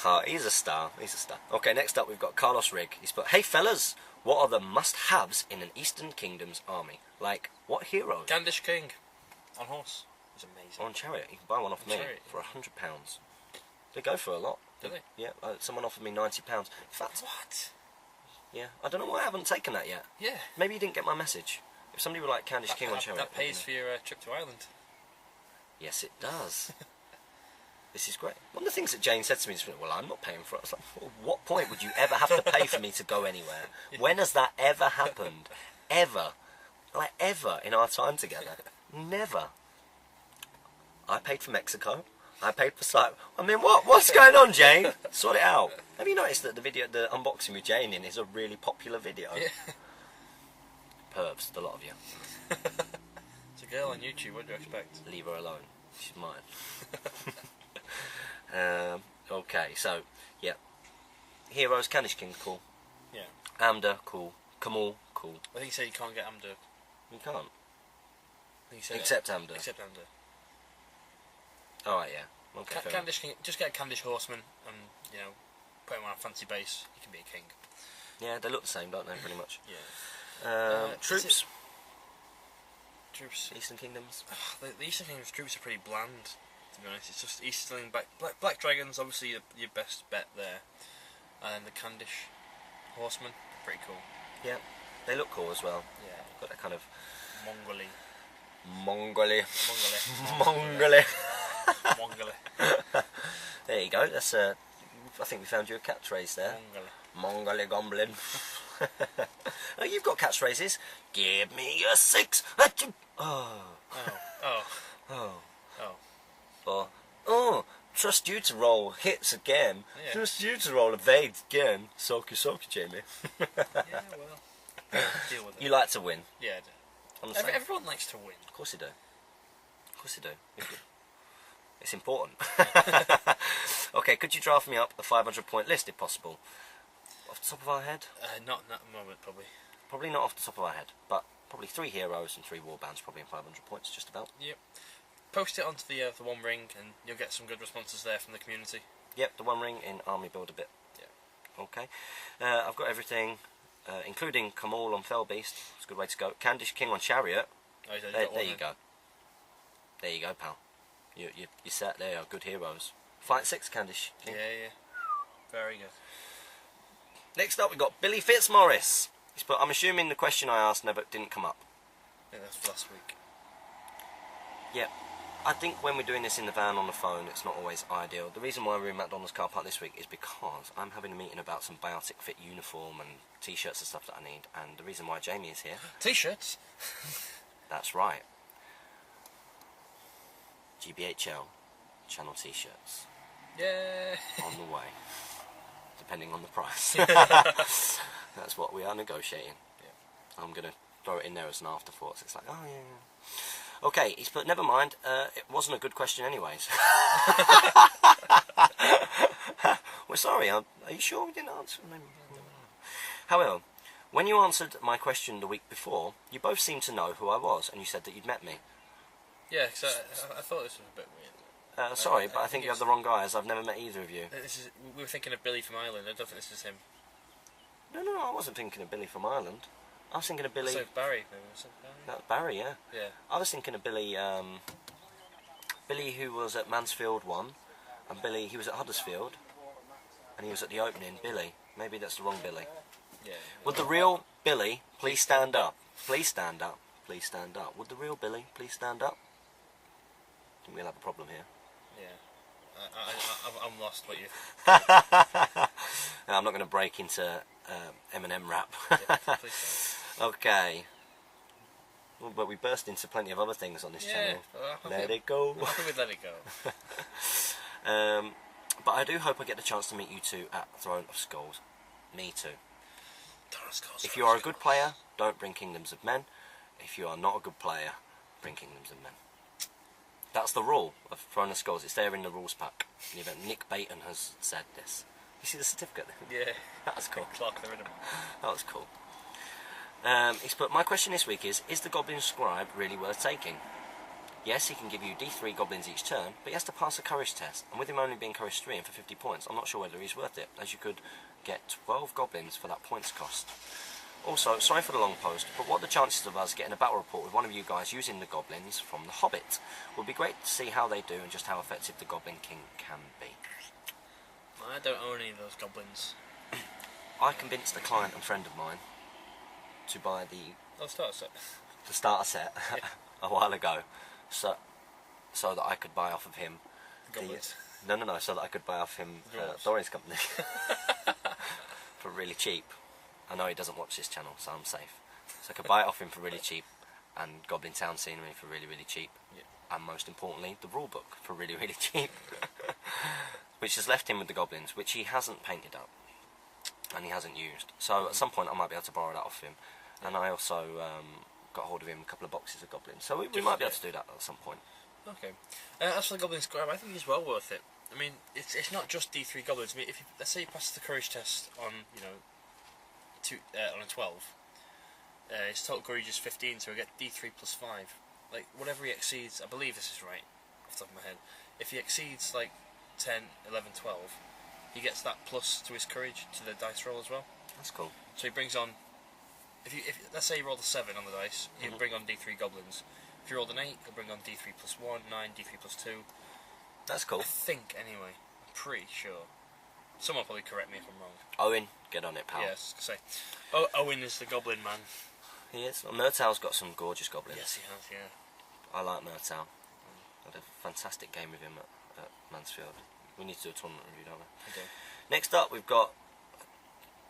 [SPEAKER 1] Oh, he's a star. He's a star. Okay, next up we've got Carlos Rigg. He's put, hey fellas, what are the must-haves in an Eastern Kingdom's army? Like, what heroes?
[SPEAKER 2] Gandish King on horse. It's amazing.
[SPEAKER 1] On chariot. You can buy one off me for £100. They go for a lot.
[SPEAKER 2] Do they?
[SPEAKER 1] Yeah, someone offered me £90. In fact,
[SPEAKER 2] What?
[SPEAKER 1] yeah, I don't know why I haven't taken that yet.
[SPEAKER 2] Yeah.
[SPEAKER 1] Maybe you didn't get my message. If somebody would like Candice King on chariot...
[SPEAKER 2] That pays for your trip to Ireland.
[SPEAKER 1] Yes, it does. This is great. One of the things that Jane said to me is, well, I'm not paying for it. I was like, well, what point would you ever have to pay for me to go anywhere? When has that ever happened? Ever. Like, ever in our time together? Never. I paid for Mexico. I paid for Cyprus. I mean, what's going on, Jane? Sort it out. Have you noticed that the unboxing with Jane in is a really popular video?
[SPEAKER 2] Yeah.
[SPEAKER 1] Pervs, the lot of you.
[SPEAKER 2] It's a girl on YouTube, what do you expect?
[SPEAKER 1] Leave her alone. She's mine. Okay, so, yeah. Heroes, Candish King, cool.
[SPEAKER 2] Yeah.
[SPEAKER 1] Amda, cool. Kamal, cool.
[SPEAKER 2] I think he said you can't get Amda.
[SPEAKER 1] You can't.
[SPEAKER 2] I think he said
[SPEAKER 1] Except Amda.
[SPEAKER 2] Except Amda.
[SPEAKER 1] Alright, yeah. Okay, fair enough.
[SPEAKER 2] Candish King, just get a Candish horseman and, you know, put him on a fancy base. He can be a king.
[SPEAKER 1] Yeah, they look the same, don't they, pretty much?
[SPEAKER 2] Yeah.
[SPEAKER 1] Troops.
[SPEAKER 2] Troops.
[SPEAKER 1] Eastern Kingdoms.
[SPEAKER 2] The Eastern Kingdom's troops are pretty bland, to be honest. It's just Easterling Black Dragons, obviously your best bet there. And then the Candish horsemen, pretty cool.
[SPEAKER 1] Yeah, they look cool as well.
[SPEAKER 2] Yeah.
[SPEAKER 1] Got that kind of...
[SPEAKER 2] Mongoli.
[SPEAKER 1] There you go. That's I think we found you a catchphrase there. Mongoli goblin. Oh, you've got catchphrases. Give me a 6. Or, trust you to roll hits again.
[SPEAKER 2] Yeah.
[SPEAKER 1] Trust you to roll evades again. Soaky, Jamie.
[SPEAKER 2] Yeah, well, deal with it.
[SPEAKER 1] You like to win.
[SPEAKER 2] Yeah, I do. Everyone likes to win.
[SPEAKER 1] Of course you do. Of course you do. It's important. Okay, could you draft me up a 500-point list if possible? Off the top of our head?
[SPEAKER 2] Not at the moment, probably.
[SPEAKER 1] Probably not off the top of our head, but probably 3 heroes and 3 warbands, probably in 500 points, just about.
[SPEAKER 2] Yep. Post it onto the One Ring, and you'll get some good responses there from the community.
[SPEAKER 1] Yep, the One Ring in Army Builder bit.
[SPEAKER 2] Yeah.
[SPEAKER 1] Okay. I've got everything, including Kamal on Fellbeast. It's a good way to go. Candish King on Chariot.
[SPEAKER 2] Oh,
[SPEAKER 1] There you go. There you go, pal. You set there. Are good heroes. Fight 6, Candish King.
[SPEAKER 2] Yeah. Very good.
[SPEAKER 1] Next up, we've got Billy Fitzmaurice. He's put, I'm assuming the question I asked didn't come up.
[SPEAKER 2] Yeah, that's last week.
[SPEAKER 1] Yeah. I think when we're doing this in the van on the phone, it's not always ideal. The reason why we're in McDonald's car park this week is because I'm having a meeting about some Biotic Fit uniform and t-shirts and stuff that I need. And the reason why Jamie is here...
[SPEAKER 2] T-shirts?
[SPEAKER 1] That's right. GBHL channel t-shirts.
[SPEAKER 2] Yeah.
[SPEAKER 1] On the way. Depending on the price. That's what we are negotiating.
[SPEAKER 2] Yeah.
[SPEAKER 1] I'm going to throw it in there as an afterthought. So it's like, oh yeah. Okay, he's put, never mind, it wasn't a good question anyways. We're sorry, are you sure we didn't answer? However, when you answered my question the week before, you both seemed to know who I was, and you said that you'd met me.
[SPEAKER 2] Yeah, because I thought this was a bit weird.
[SPEAKER 1] Sorry, but I think you have the wrong guy, as I've never met either of you.
[SPEAKER 2] We were thinking of Billy from Ireland. I don't think this is him.
[SPEAKER 1] No, I wasn't thinking of Billy from Ireland. I was thinking of Billy...
[SPEAKER 2] So Barry, maybe. Was it Barry?
[SPEAKER 1] That's Barry, yeah.
[SPEAKER 2] Yeah.
[SPEAKER 1] I was thinking of Billy, Billy who was at Mansfield 1, and Billy, he was at Huddersfield, and he was at the opening, Billy. Maybe that's the wrong Billy.
[SPEAKER 2] Yeah.
[SPEAKER 1] Would the real Billy please stand up? Please stand up. Please stand up. Would the real Billy please stand up? I think we'll have a problem here.
[SPEAKER 2] Yeah. I'm lost what you...
[SPEAKER 1] I'm not going to break into Eminem rap.
[SPEAKER 2] Yeah, please don't.
[SPEAKER 1] Okay. Well, but we burst into plenty of other things on this channel. Let it go.
[SPEAKER 2] I'm happy with Let It Go.
[SPEAKER 1] But I do hope I get the chance to meet you two at Throne of Skulls. Me too. If you are a good player, don't bring Kingdoms of Men. If you are not a good player, bring Kingdoms of Men. That's the rule of Throne of Skulls. It's there in the rules pack. Nick Baton has said this. You see the certificate there?
[SPEAKER 2] Yeah.
[SPEAKER 1] That was cool.
[SPEAKER 2] Clark, they're in them.
[SPEAKER 1] That was cool. He's put, my question this week is the Goblin Scribe really worth taking? Yes, he can give you D3 goblins each turn, but he has to pass a courage test, and with him only being courage 3 and for 50 points, I'm not sure whether he's worth it, as you could get 12 goblins for that points cost. Also, sorry for the long post, but what are the chances of us getting a battle report with one of you guys using the goblins from The Hobbit? Would be great to see how they do and just how effective the Goblin King can be.
[SPEAKER 2] I don't own any of those goblins.
[SPEAKER 1] I convinced a client and friend of mine to buy
[SPEAKER 2] Oh, starter set.
[SPEAKER 1] the starter set a while ago, so that I could buy off of him.
[SPEAKER 2] Goblins.
[SPEAKER 1] No, so that I could buy off him Dorian's company for really cheap. I know he doesn't watch this channel, so I'm safe. So I could buy it off him for really cheap, and Goblin Town scenery for really, really cheap, and most importantly, the rule book for really, really cheap, which has left him with the goblins, which he hasn't painted up, and he hasn't used. So at some point I might be able to borrow that off him, and I also got hold of him a couple of boxes of goblins, so we might be able to do that at some point.
[SPEAKER 2] Okay. As for the goblin square, I think he's well worth it. I mean, it's not just D3 goblins. I mean, if you, let's say you pass the courage test on, you know, on a 12, his total courage is 15, so we get D3 plus 5. Like, whatever he exceeds, I believe this is right, off the top of my head. If he exceeds, like, 10, 11, 12, he gets that plus to his courage, to the dice roll as well.
[SPEAKER 1] That's cool.
[SPEAKER 2] So he brings on, if let's say you roll a 7 on the dice, he'll bring on D3 goblins. If you rolled an 8, he'll bring on D3 plus 1, 9, D3 plus 2.
[SPEAKER 1] That's cool.
[SPEAKER 2] I think, anyway. I'm pretty sure. Someone will probably correct me if I'm wrong.
[SPEAKER 1] Owen, get on it, pal.
[SPEAKER 2] Yes, say. Owen is the goblin man.
[SPEAKER 1] He is. Well, Murtau's got some gorgeous goblins.
[SPEAKER 2] Yes, he has, yeah.
[SPEAKER 1] I like Murtau. I had a fantastic game with him at Mansfield. We need to do a tournament review, don't we?
[SPEAKER 2] Okay.
[SPEAKER 1] Next up, we've got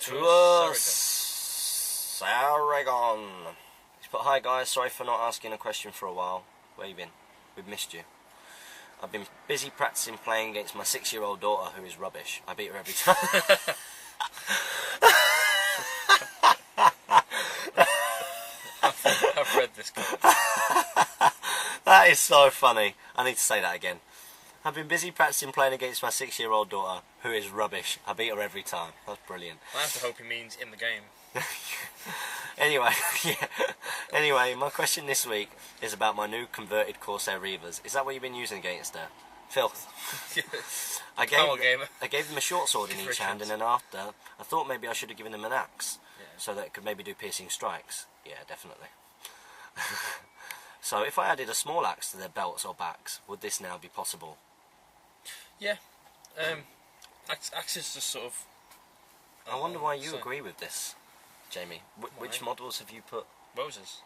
[SPEAKER 1] Saragon. He's put, hi guys, sorry for not asking a question for a while. Where you been? We've missed you. I've been busy practicing playing against my 6-year-old daughter, who is rubbish. I beat her every time.
[SPEAKER 2] I've read this comment.
[SPEAKER 1] That is so funny. I need to say that again. I've been busy practicing playing against my 6-year-old daughter, who is rubbish. I beat her every time. That's brilliant.
[SPEAKER 2] I have to hope he means in the game.
[SPEAKER 1] Anyway, yeah. Anyway, my question this week is about my new converted Corsair Reavers. Is that what you've been using against her? Filth. I gave them a short sword in each hand, and then after, I thought maybe I should have given them an axe, so that it could maybe do piercing strikes. Yeah, definitely. So if I added a small axe to their belts or backs, would this now be possible?
[SPEAKER 2] Yeah. Axes just sort of...
[SPEAKER 1] I wonder why you agree with this, Jamie. Which models have you put?
[SPEAKER 2] Roses.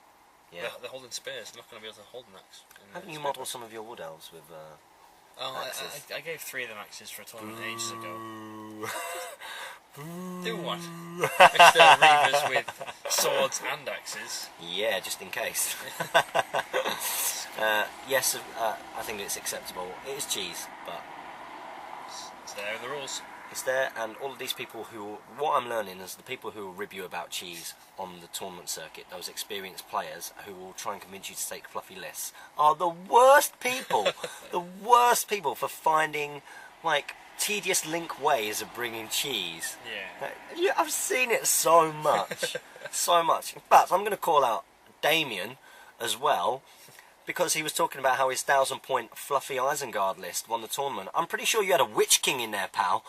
[SPEAKER 1] Yeah.
[SPEAKER 2] They're holding spears. They're not going to be able to hold an axe.
[SPEAKER 1] Haven't you modelled some of your wood elves with axes?
[SPEAKER 2] I gave 3 of them axes for a tournament ages ago. Do what? Mix the reavers with swords and axes.
[SPEAKER 1] Yeah, just in case. Yes, I think it's acceptable. It is cheese, but
[SPEAKER 2] it's there in the rules.
[SPEAKER 1] It's there, and all of these people who... What I'm learning is the people who will rib you about cheese on the tournament circuit, those experienced players who will try and convince you to take fluffy lists, are the worst people. The worst people for finding, like, tedious link ways of bringing cheese.
[SPEAKER 2] Yeah.
[SPEAKER 1] I've seen it so much. So much. In fact, I'm going to call out Damien as well, because he was talking about how his 1,000-point fluffy Isengard list won the tournament. I'm pretty sure you had a Witch King in there, pal.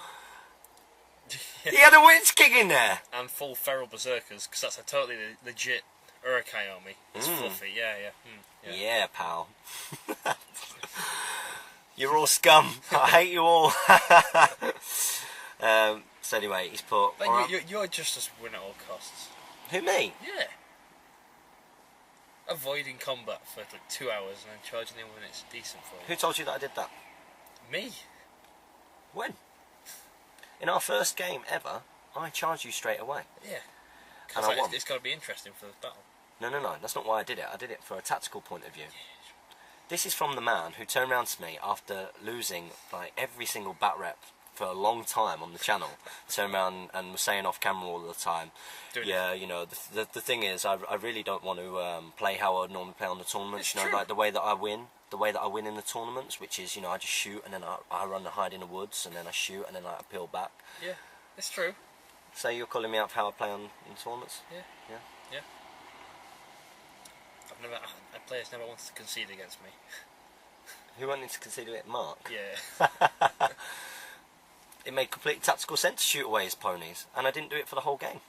[SPEAKER 1] He had a Witch King in there!
[SPEAKER 2] And full feral berserkers, because that's a totally legit Uruk-hai army. It's fluffy, yeah.
[SPEAKER 1] Yeah, pal. You're all scum. I hate you all. So anyway, he's put...
[SPEAKER 2] Like, you're just as win at all costs.
[SPEAKER 1] Who, me?
[SPEAKER 2] Yeah. Avoiding combat for like 2 hours and then charging in when it's decent for you.
[SPEAKER 1] Who told you that I did that?
[SPEAKER 2] Me.
[SPEAKER 1] When? In our first game ever, I charged you straight away.
[SPEAKER 2] Yeah.
[SPEAKER 1] And I won.
[SPEAKER 2] It's got to be interesting for the battle.
[SPEAKER 1] No, that's not why I did it. I did it for a tactical point of view. This is from the man who turned around to me after losing like every single bat rep for a long time on the channel. Turned around and was saying off camera all the time, yeah, you know, the thing is, I really don't want to play how I would normally play on the tournaments. You know, like the way that I win in the tournaments, which is, you know, I just shoot and then I run and hide in the woods and then I shoot and then I peel back.
[SPEAKER 2] Yeah, it's true.
[SPEAKER 1] So you're calling me out for how I play in tournaments?
[SPEAKER 2] Yeah. Players never wanted to concede against me.
[SPEAKER 1] Who wanted to concede it? Mark.
[SPEAKER 2] Yeah.
[SPEAKER 1] It made complete tactical sense to shoot away his ponies, and I didn't do it for the whole game.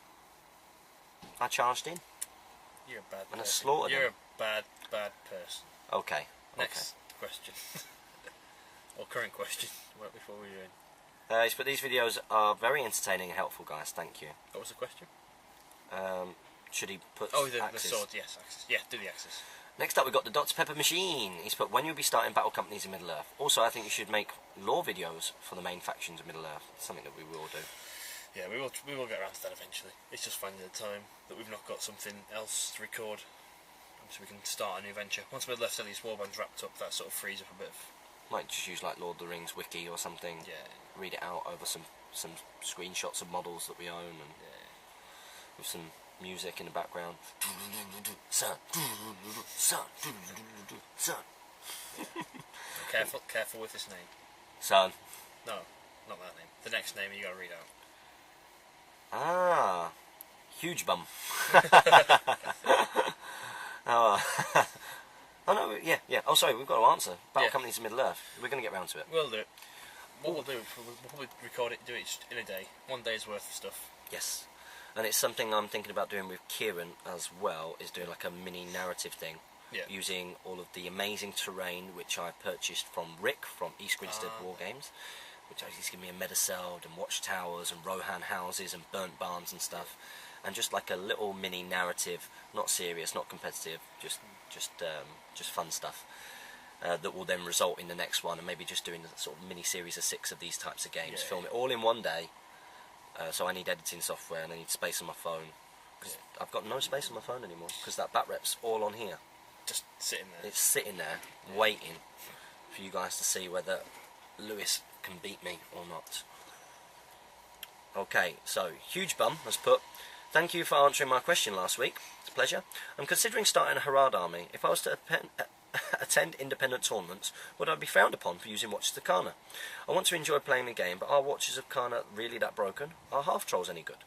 [SPEAKER 1] I charged in.
[SPEAKER 2] You're a bad
[SPEAKER 1] and
[SPEAKER 2] person.
[SPEAKER 1] I slaughtered
[SPEAKER 2] You're
[SPEAKER 1] him.
[SPEAKER 2] a bad person.
[SPEAKER 1] Okay.
[SPEAKER 2] Next question. Or current question. Before we're doing.
[SPEAKER 1] But these videos are very entertaining and helpful, guys. Thank you.
[SPEAKER 2] What was the question?
[SPEAKER 1] Should he put
[SPEAKER 2] the
[SPEAKER 1] axes?
[SPEAKER 2] sword, yes, axes. Yeah, do the axes.
[SPEAKER 1] Next up, we've got the Dr. Pepper Machine. He's put, when you'll be starting battle companies in Middle-earth. Also, I think you should make lore videos for the main factions of Middle-earth. Something that we will do.
[SPEAKER 2] Yeah, we will get around to that eventually. It's just finding the time that we've not got something else to record, so we can start a new venture. Once Middle-earth's at least Warband's wrapped up, that sort of frees up a bit of...
[SPEAKER 1] Might just use like Lord of the Rings wiki or something.
[SPEAKER 2] Yeah.
[SPEAKER 1] Read it out over some screenshots of models that we own, and with some music in the background. Son.
[SPEAKER 2] Careful with his name.
[SPEAKER 1] Son.
[SPEAKER 2] No, not that name. The next name you gotta read out.
[SPEAKER 1] Ah, huge bum. Oh no, yeah. Oh, sorry, we've got to answer. Battle companies in Middle-earth. We're going to get round to it.
[SPEAKER 2] We'll do it. What we'll do, we'll probably record it, do it in a day. 1 day's worth of stuff.
[SPEAKER 1] Yes. And it's something I'm thinking about doing with Kieran as well, is doing like a mini narrative thing.
[SPEAKER 2] Yeah.
[SPEAKER 1] Using all of the amazing terrain which I purchased from Rick from East Grinstead War Games, which he's given me a Mediceld and watchtowers and Rohan houses and burnt barns and stuff, and just like a little mini narrative, not serious, not competitive, just fun stuff. That will then result in the next one, and maybe just doing a sort of mini series of 6 of these types of games. Film it all in one day. So I need editing software and I need space on my phone. Cause I've got no space on my phone anymore because that bat rep's all on here.
[SPEAKER 2] Just sitting there.
[SPEAKER 1] It's sitting there, waiting for you guys to see whether Lewis can beat me or not. Okay, so Huge Bum has put, thank you for answering my question last week. It's a pleasure. I'm considering starting a Harad army. If I was to attend independent tournaments, would I be frowned upon for using Watches of Kana? I want to enjoy playing the game, but are Watches of Kana really that broken? Are half-trolls any good?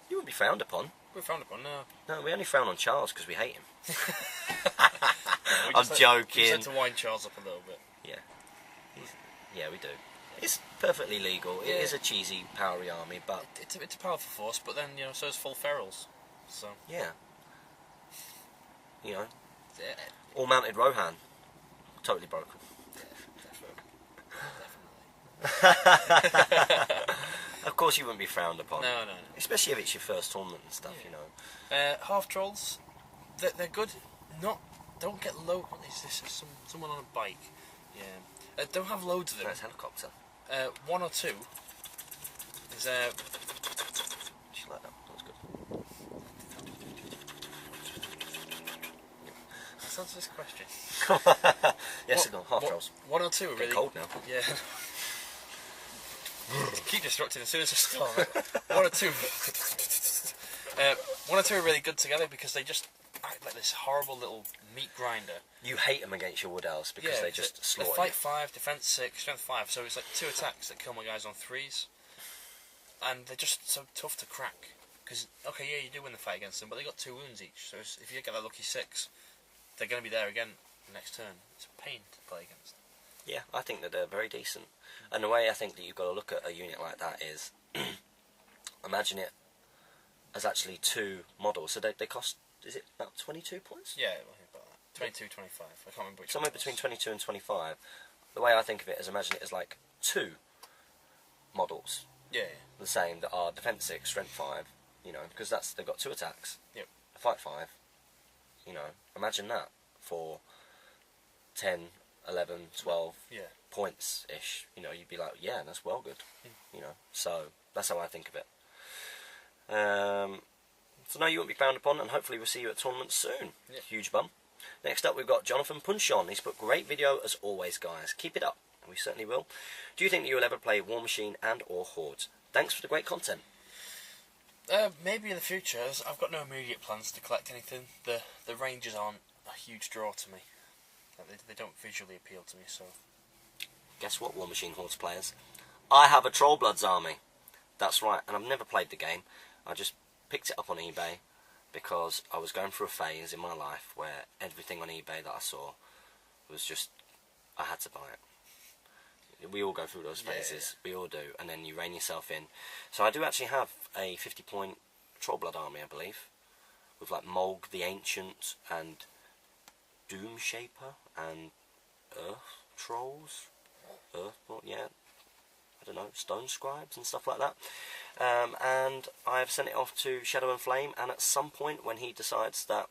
[SPEAKER 1] You wouldn't be frowned upon.
[SPEAKER 2] We're frowned upon, no.
[SPEAKER 1] No, we only frown on Charles because we hate him.
[SPEAKER 2] We
[SPEAKER 1] I'm joking.
[SPEAKER 2] We just had to wind Charles up a little bit.
[SPEAKER 1] Yeah. Yeah, we do. It's perfectly legal. It is a cheesy, powery army, but...
[SPEAKER 2] It's a powerful force, but then, you know, so is full ferals. So...
[SPEAKER 1] Yeah. You know, all-mounted Rohan. Totally broken.
[SPEAKER 2] Definitely.
[SPEAKER 1] Of course you wouldn't be frowned upon.
[SPEAKER 2] No.
[SPEAKER 1] Especially if it's your first tournament and stuff, you know.
[SPEAKER 2] Half-trolls, they're good. Don't get low... What is this? Someone on a bike. Yeah. Don't have loads of them.
[SPEAKER 1] That's helicopter.
[SPEAKER 2] 1 or 2 is...
[SPEAKER 1] Just like that. That was good.
[SPEAKER 2] Let's answer this question.
[SPEAKER 1] Yes, half-trolls.
[SPEAKER 2] 1 or 2 are really...
[SPEAKER 1] cold now.
[SPEAKER 2] Yeah. Keep disrupting as soon as I start. 1 or 2. 1 or 2 are really good together because they just act like this horrible little meat grinder.
[SPEAKER 1] You hate them against your wood elves because they just slaughter
[SPEAKER 2] They fight
[SPEAKER 1] you.
[SPEAKER 2] 5, defense 6, strength 5, so it's like 2 attacks that kill my guys on 3s. And they're just so tough to crack. Because, okay, yeah, you do win the fight against them, but they got 2 wounds each, so if you get that lucky 6, they're going to be there again the next turn. It's a pain to play against.
[SPEAKER 1] Yeah, I think that they're very decent. And the way I think that you've got to look at a unit like that is, imagine it as actually 2 models. So they cost, is it about 22 points?
[SPEAKER 2] Yeah, I think about that. 22, 25. I can't remember which
[SPEAKER 1] Somewhere between 22 and 25. The way I think of it is imagine it as like 2 models.
[SPEAKER 2] Yeah.
[SPEAKER 1] The same, that are defense 6, strength 5, you know, because they've got 2 attacks.
[SPEAKER 2] Yep.
[SPEAKER 1] Fight 5. You know, imagine that for 10, 11, 12 points-ish. You know, you'd be like, yeah, that's well good. You know, so that's how I think of it. So no, you won't be frowned upon, and hopefully we'll see you at tournaments soon.
[SPEAKER 2] Yeah.
[SPEAKER 1] Huge bum. Next up, we've got Jonathan Punchon. He's put, great video as always, guys. Keep it up. And we certainly will. Do you think that you'll ever play War Machine and or Hordes? Thanks for the great content.
[SPEAKER 2] Maybe in the future. I've got no immediate plans to collect anything. The ranges aren't a huge draw to me. They don't visually appeal to me, so...
[SPEAKER 1] Guess what, War Machine Hordes players? I have a Trollbloods army. That's right, and I've never played the game. I just picked it up on eBay, because I was going through a phase in my life where everything on eBay that I saw was just, I had to buy it. We all go through those phases, we all do, and then you rein yourself in. So I do actually have a 50-point Trollblood army, I believe, with like Mulg the Ancient and Doom Shaper and Earth Trolls, yeah, I don't know, Stone Scribes and stuff like that. And I've sent it off to Shadow and Flame, and at some point when he decides that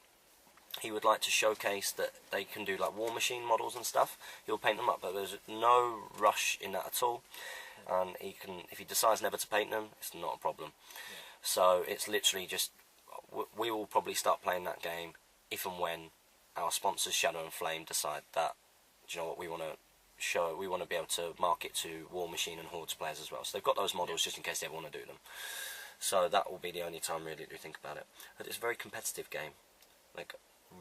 [SPEAKER 1] he would like to showcase that they can do like War Machine models and stuff, he'll paint them up, but there's no rush in that at all, and he can, if he decides never to paint them, it's not a problem. So it's literally just, we will probably start playing that game if and when our sponsors Shadow and Flame decide that, do you know what, we want to show, we want to be able to market to War Machine and Hordes players as well. So they've got those models just in case they ever want to do them. So that will be the only time really to think about it. But it's a very competitive game, like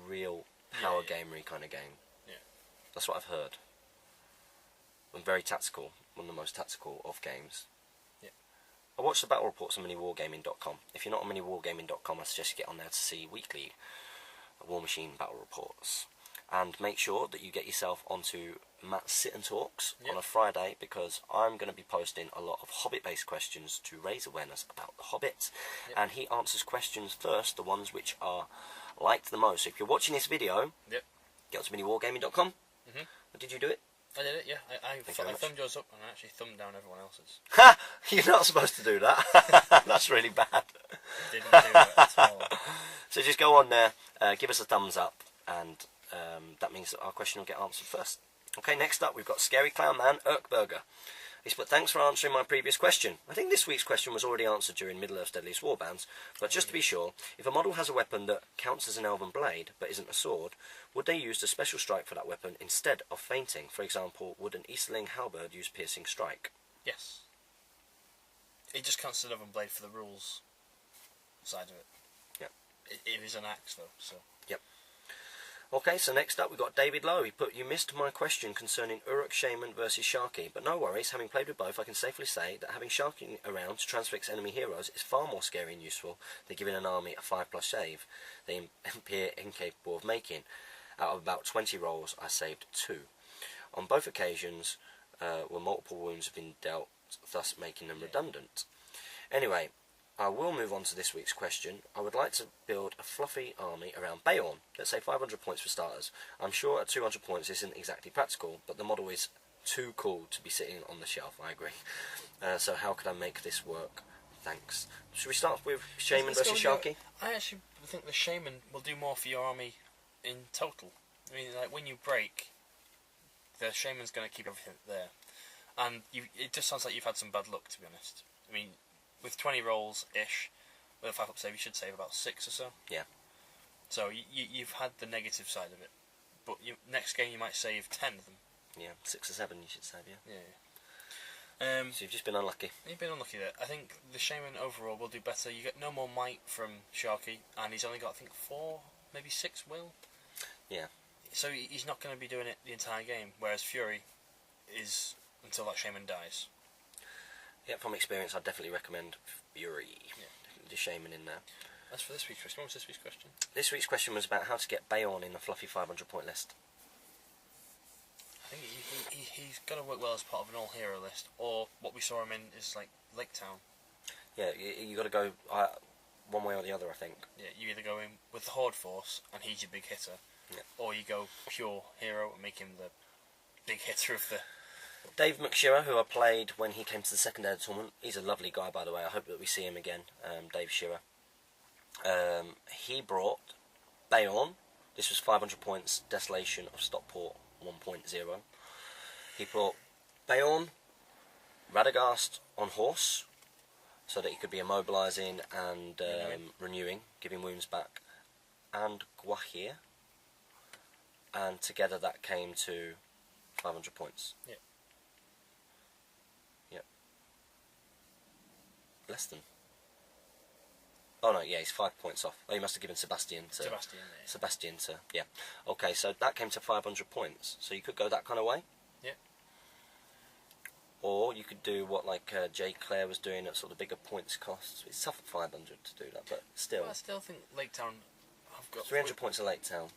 [SPEAKER 1] real power gamery kind of game.
[SPEAKER 2] Yeah.
[SPEAKER 1] That's what I've heard. And very tactical, one of the most tactical of games.
[SPEAKER 2] Yeah.
[SPEAKER 1] I watched the battle reports on miniwargaming.com. If you're not on miniwargaming.com, I suggest you get on there to see weekly War Machine battle reports. And make sure that you get yourself onto Matt's Sit and Talks on a Friday, because I'm going to be posting a lot of Hobbit-based questions to raise awareness about the Hobbit. And he answers questions first, the ones which are liked the most. So if you're watching this video, get onto miniwargaming.com. Did you do it?
[SPEAKER 2] I did it, yeah. I thumbed yours up and I actually thumbed down everyone else's.
[SPEAKER 1] Ha! You're not supposed to do that. That's really bad.
[SPEAKER 2] Didn't do it at all.
[SPEAKER 1] So just go on there, give us a thumbs up, and that means that our question will get answered first. Okay, next up we've got Scary Clown Man Erkberger. He's put, thanks for answering my previous question. I think this week's question was already answered during Middle-earth's Deadliest Warbands, but just to be sure, if a model has a weapon that counts as an elven blade but isn't a sword, would they use the special strike for that weapon instead of feinting? For example, would an Easterling halberd use piercing strike?
[SPEAKER 2] Yes. It just counts as an elven blade for the rules side of it.
[SPEAKER 1] Yep.
[SPEAKER 2] It is an axe though, so.
[SPEAKER 1] Yep. Okay, so next up we've got David Lowe. He put, you missed my question concerning Uruk Shaman versus Sharky, but no worries, having played with both, I can safely say that having Sharky around to transfix enemy heroes is far more scary and useful than giving an army a 5+ save they appear incapable of making. Out of about 20 rolls, I saved 2. On both occasions, where multiple wounds have been dealt, thus making them redundant. Anyway, I will move on to this week's question. I would like to build a fluffy army around Bayorn. Let's say 500 points for starters. I'm sure at 200 points this isn't exactly practical, but the model is too cool to be sitting on the shelf, I agree. So how could I make this work? Thanks. Should we start with Shaman versus Sharky?
[SPEAKER 2] I actually think the Shaman will do more for your army in total. I mean, like, when you break, the Shaman's going to keep everything there. And it just sounds like you've had some bad luck, to be honest. I mean, with 20 rolls-ish, with a 5+ save, you should save about 6 or so. Yeah. So you've had the negative side of it. But next game you might save 10 of them. Yeah, 6 or 7 you should save, yeah. So you've just been unlucky. You've been unlucky there. I think the Shaman overall will do better. You get no more might from Sharky, and he's only got, I think, 4, maybe 6 will. Yeah. So he's not going to be doing it the entire game, whereas Fury is until that Shaman dies. Yeah, from experience, I'd definitely recommend Fury. Yeah. The Shaman in there. As for this week's question, what was this week's question? This week's question was about how to get Bayorn in a fluffy 500-point list. I think he's got to work well as part of an all-hero list, or what we saw him in is like Lake Town. Yeah, you got to go one way or the other, I think. Yeah, you either go in with the Horde Force, and he's your big hitter, or you go pure hero and make him the big hitter of the... Dave McShearer, who I played when he came to the second air tournament, he's a lovely guy, by the way. I hope that we see him again, Dave Shearer. He brought Bayorn. This was 500 points, Desolation of Stockport 1.0. He brought Bayorn, Radagast on horse, so that he could be immobilising and renewing, giving wounds back, and Guahir. And together that came to 500 points. Yeah. Yep. Less than. Oh no, yeah, he's 5 points off. Oh, he must have given Sebastian to... Yeah. Okay, so that came to 500 points. So you could go that kind of way. Yeah.
[SPEAKER 1] Or you could do what like Jay Clare was doing at sort of bigger points costs. It's tough at 500 to do that, but still.
[SPEAKER 2] Well, I still think Lake Town have got
[SPEAKER 1] 300 points at Lake Town.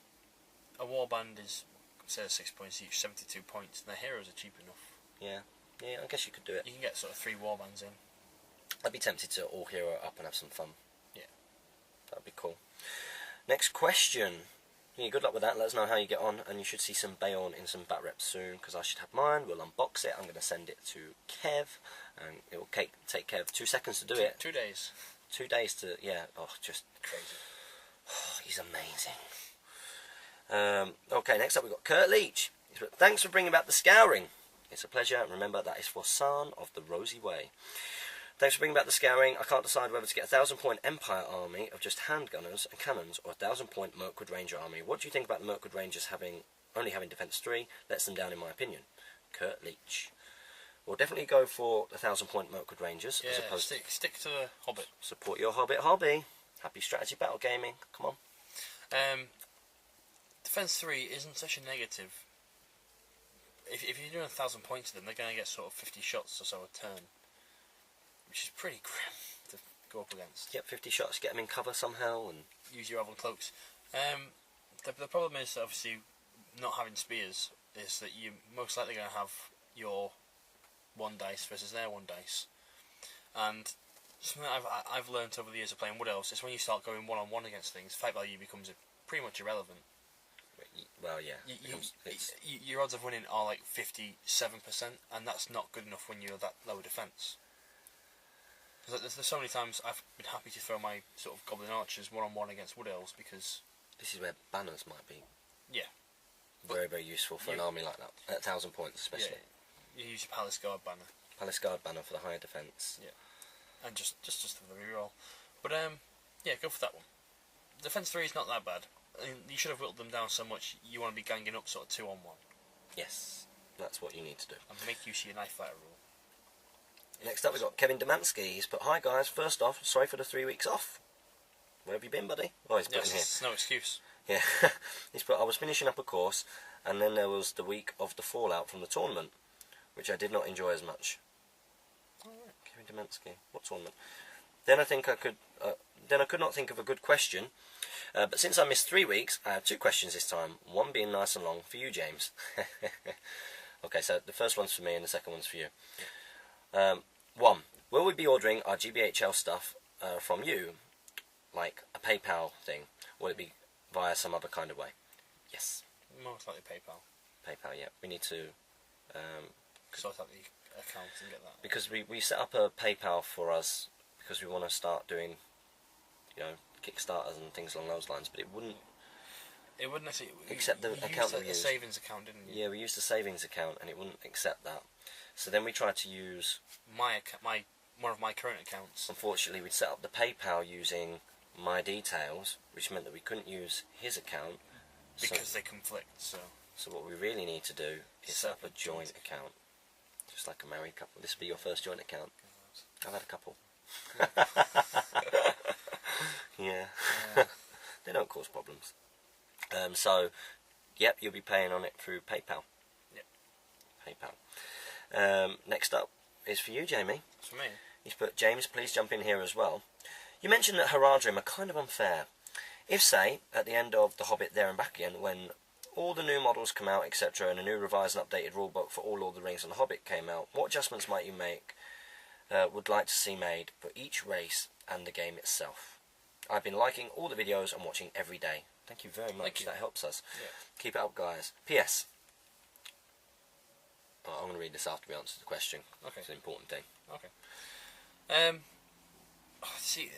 [SPEAKER 2] A warband is, say, 6 points each, 72 points, and their heroes are cheap enough.
[SPEAKER 1] Yeah, yeah, I guess you could do it.
[SPEAKER 2] You can get sort of 3 warbands in.
[SPEAKER 1] I'd be tempted to all hero it up and have some fun.
[SPEAKER 2] Yeah.
[SPEAKER 1] That'd be cool. Next question. Yeah, good luck with that. Let us know how you get on, and you should see some Bayon in some bat reps soon, because I should have mine. We'll unbox it. I'm going to send it to Kev, and it will take Kev 2 seconds to do it.
[SPEAKER 2] 2 days.
[SPEAKER 1] 2 days to, yeah, oh, just
[SPEAKER 2] crazy.
[SPEAKER 1] Oh, he's amazing. Okay, next up we've got Kurt Leach. Thanks for bringing back the scouring. It's a pleasure, and remember that is for San of the Rosy Way. Thanks for bringing back the scouring. I can't decide whether to get a 1,000-point Empire army of just handgunners and cannons or a 1,000-point Mirkwood Ranger army. What do you think about the Mirkwood Rangers only having defense 3? Lets them down in my opinion. Kurt Leach. We'll definitely go for the 1,000-point Mirkwood Rangers.
[SPEAKER 2] Yeah,
[SPEAKER 1] as opposed
[SPEAKER 2] stick to the Hobbit.
[SPEAKER 1] Support your Hobbit hobby. Happy strategy battle gaming. Come on.
[SPEAKER 2] Defense 3 isn't such a negative. If you're doing 1,000 points to them, they're going to get sort of 50 shots or so a turn, which is pretty grim to go up against.
[SPEAKER 1] Yep, 50 shots, get them in cover somehow, and
[SPEAKER 2] use your Avon cloaks. The problem is, obviously, not having spears, is that you're most likely going to have your 1 dice versus their 1 dice. And something I've learnt over the years of playing Wood Elves is when you start going one-on-one against things, fight value becomes pretty much irrelevant.
[SPEAKER 1] Well, yeah.
[SPEAKER 2] Your odds of winning are like 57%, and that's not good enough when you're that low defence. There's so many times I've been happy to throw my sort of Goblin Archers one-on-one against Wood Elves because...
[SPEAKER 1] This is where banners might be.
[SPEAKER 2] Yeah.
[SPEAKER 1] Very, very useful for an army like that. At 1,000 points especially.
[SPEAKER 2] Yeah, you use your Palace Guard banner.
[SPEAKER 1] Palace Guard banner for the higher defence.
[SPEAKER 2] Yeah. And just for the reroll. But, yeah, go for that one. Defence 3 is not that bad. I mean, you should have whittled them down so much you want to be ganging up sort of 2-on-1.
[SPEAKER 1] Yes, that's what you need to do.
[SPEAKER 2] And make use of your Knife Fighter rule.
[SPEAKER 1] Next up we've got Kevin Demansky. He's put, hi guys, first off, sorry for the 3 weeks off. Where have you been, buddy? Oh, he's put in here.
[SPEAKER 2] It's no excuse.
[SPEAKER 1] Yeah, he's put, I was finishing up a course, and then there was the week of the fallout from the tournament, which I did not enjoy as much.
[SPEAKER 2] Alright.
[SPEAKER 1] Kevin Demansky, what tournament? Then I could not think of a good question. But since I missed 3 weeks, I have 2 questions this time, one being nice and long for you, James. Okay, so the first one's for me and the second one's for you. 1. Will we be ordering our GBHL stuff from you, like a PayPal thing? Will it be via some other kind of way? Yes.
[SPEAKER 2] Most likely PayPal.
[SPEAKER 1] PayPal, yeah. We need to...
[SPEAKER 2] sort out the account and get that.
[SPEAKER 1] Because we set up a PayPal for us because we want to start doing, Kickstarters and things along those lines, but it wouldn't
[SPEAKER 2] necessarily
[SPEAKER 1] accept the account we
[SPEAKER 2] used.
[SPEAKER 1] used.
[SPEAKER 2] A savings account, didn't you?
[SPEAKER 1] Yeah, we used a savings account and it wouldn't accept that. So then we tried to use
[SPEAKER 2] one of my current accounts.
[SPEAKER 1] Unfortunately, we'd set up the PayPal using my details, which meant that we couldn't use his account
[SPEAKER 2] because they conflict. So
[SPEAKER 1] what we really need to do is set up a joint account, just like a married couple. This will be your first joint account. I've had a couple. Yeah. They don't cause problems. So, yep, you'll be paying on it through PayPal.
[SPEAKER 2] Yep.
[SPEAKER 1] PayPal. Next up is for you, Jamie.
[SPEAKER 2] It's for me.
[SPEAKER 1] He's put, James, please jump in here as well. You mentioned that Haradrim are kind of unfair. If, say, at the end of The Hobbit There and Back Again, when all the new models come out, etc., and a new revised and updated rulebook for all Lord of the Rings and The Hobbit came out, what adjustments might you would like to see made for each race and the game itself? I've been liking all the videos and watching every day. Thank you very much. That helps us.
[SPEAKER 2] Yeah.
[SPEAKER 1] Keep it up, guys. P.S. Oh, I'm going to read this after we answer the question.
[SPEAKER 2] Okay.
[SPEAKER 1] It's an important thing.
[SPEAKER 2] Okay. See,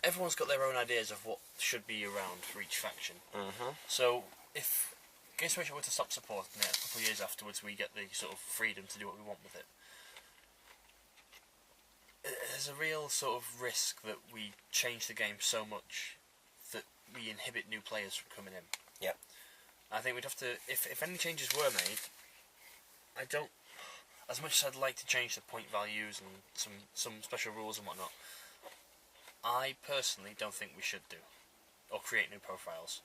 [SPEAKER 2] everyone's got their own ideas of what should be around for each faction.
[SPEAKER 1] Mm-hmm.
[SPEAKER 2] So, if Games Workshop were to stop supporting it, a couple of years afterwards we get the sort of freedom to do what we want with it, there's a real sort of risk that we change the game so much that we inhibit new players from coming in.
[SPEAKER 1] Yep.
[SPEAKER 2] I think we'd have to, if any changes were made, I don't, as much as I'd like to change the point values and some special rules and whatnot, I personally don't think we should do, or create new profiles,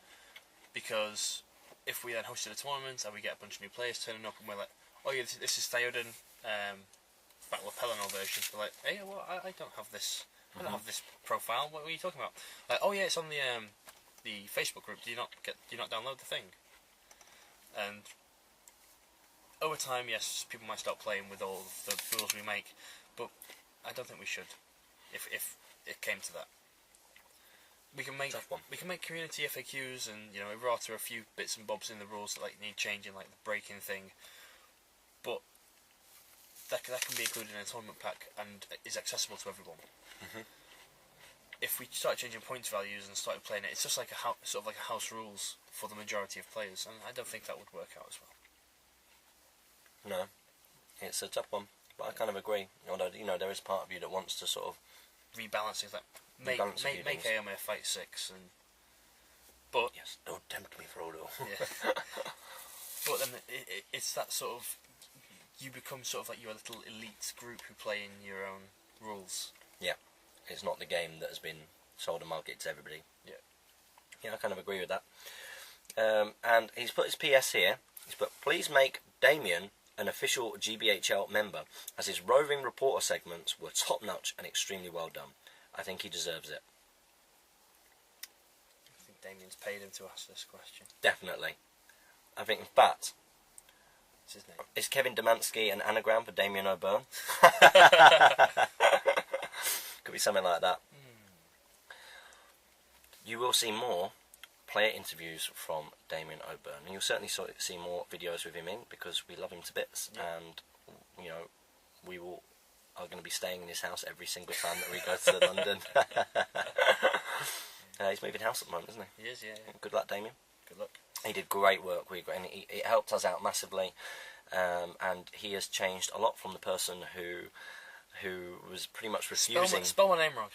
[SPEAKER 2] because if we then hosted a tournament and we get a bunch of new players turning up and we're like, oh yeah, this is Theoden, back lapellano versions. They're like, hey, well, I don't have this. I don't have this profile. What are you talking about? Like, oh yeah, it's on the Facebook group. Do you not download the thing? And over time, yes, people might start playing with all the rules we make, but I don't think we should. If it came to that, we can make community FAQs and errata a few bits and bobs in the rules that like need changing, like the breaking thing. But that can be included in a tournament pack and is accessible to everyone. If we start changing points values and started playing it, it's just like sort of like a house rules for the majority of players, and I don't think that would work out as well.
[SPEAKER 1] No, it's a tough one, but I kind of agree. Although there is part of you that wants to sort of
[SPEAKER 2] rebalance things, like make AMA fight 6, but
[SPEAKER 1] yes, don't tempt me, Frodo.
[SPEAKER 2] Yeah. But then it's that sort of, you become sort of like your little elite group who play in your own rules.
[SPEAKER 1] Yeah, it's not the game that has been sold and marketed to everybody.
[SPEAKER 2] Yeah.
[SPEAKER 1] Yeah, I kind of agree with that. And he's put his PS here. He's put, please make Damien an official GBHL member, as his roving reporter segments were top-notch and extremely well done. I think he deserves it.
[SPEAKER 2] I think Damien's paid him to ask this question.
[SPEAKER 1] Definitely. I think, in fact,
[SPEAKER 2] what's his name?
[SPEAKER 1] Is Kevin Demansky an anagram for Damien O'Byrne? Could be something like that. You will see more player interviews from Damien O'Byrne, and you'll certainly see more videos with him in, because we love him to bits, and we are going to be staying in his house every single time that we go to London. He's moving house at the moment, isn't
[SPEAKER 2] he? He is, yeah.
[SPEAKER 1] Good luck, Damien.
[SPEAKER 2] Good luck.
[SPEAKER 1] He did great work, and it helped us out massively, and he has changed a lot from the person who was pretty much refusing.
[SPEAKER 2] Spell my name wrong.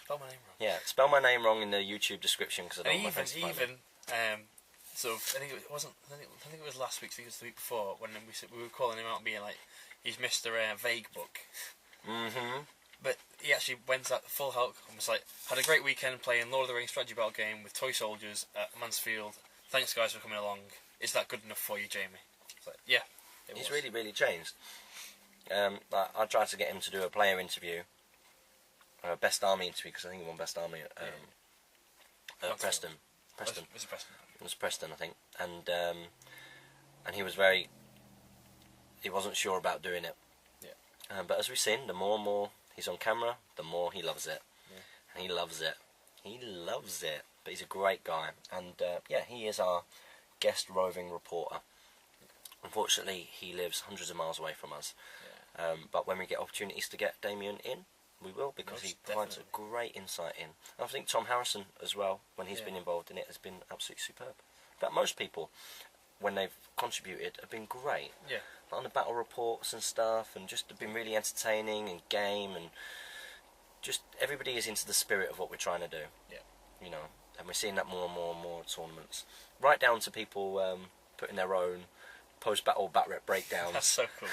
[SPEAKER 1] Yeah, spell my name wrong in the YouTube description, because I don't want my friends to find it.
[SPEAKER 2] Sort of, I think it wasn't. I think it was last week. I think it was the week before, when we were calling him out, being like, he's Mr. Vague Book. But he actually went at full Hulk and was like, had a great weekend playing Lord of the Rings strategy battle game with toy soldiers at Mansfield. Thanks guys for coming along. Is that good enough for you, Jamie? It's like, yeah.
[SPEAKER 1] He's really, really changed. I tried to get him to do a player interview, Best Army interview, because I think he won Best Army at Preston.
[SPEAKER 2] Was it Preston?
[SPEAKER 1] It was Preston, I think, and he was he wasn't sure about doing it.
[SPEAKER 2] Yeah.
[SPEAKER 1] But as we've seen, the more and more he's on camera, the more he loves it.
[SPEAKER 2] Yeah.
[SPEAKER 1] And he loves it. He loves it. But he's a great guy, and yeah, he is our guest roving reporter. Unfortunately, he lives hundreds of miles away from us.
[SPEAKER 2] Yeah.
[SPEAKER 1] But when we get opportunities to get Damien in, we will, because he provides a great insight in. And I think Tom Harrison as well, when he's been involved in it, has been absolutely superb. In fact, most people, when they've contributed, have been great.
[SPEAKER 2] Yeah.
[SPEAKER 1] On the battle reports and stuff, and just have been really entertaining and game, and just everybody is into the spirit of what we're trying to do.
[SPEAKER 2] Yeah.
[SPEAKER 1] And we're seeing that more and more and more at tournaments. Right down to people putting their own post-battle bat rep breakdowns.
[SPEAKER 2] That's so cool.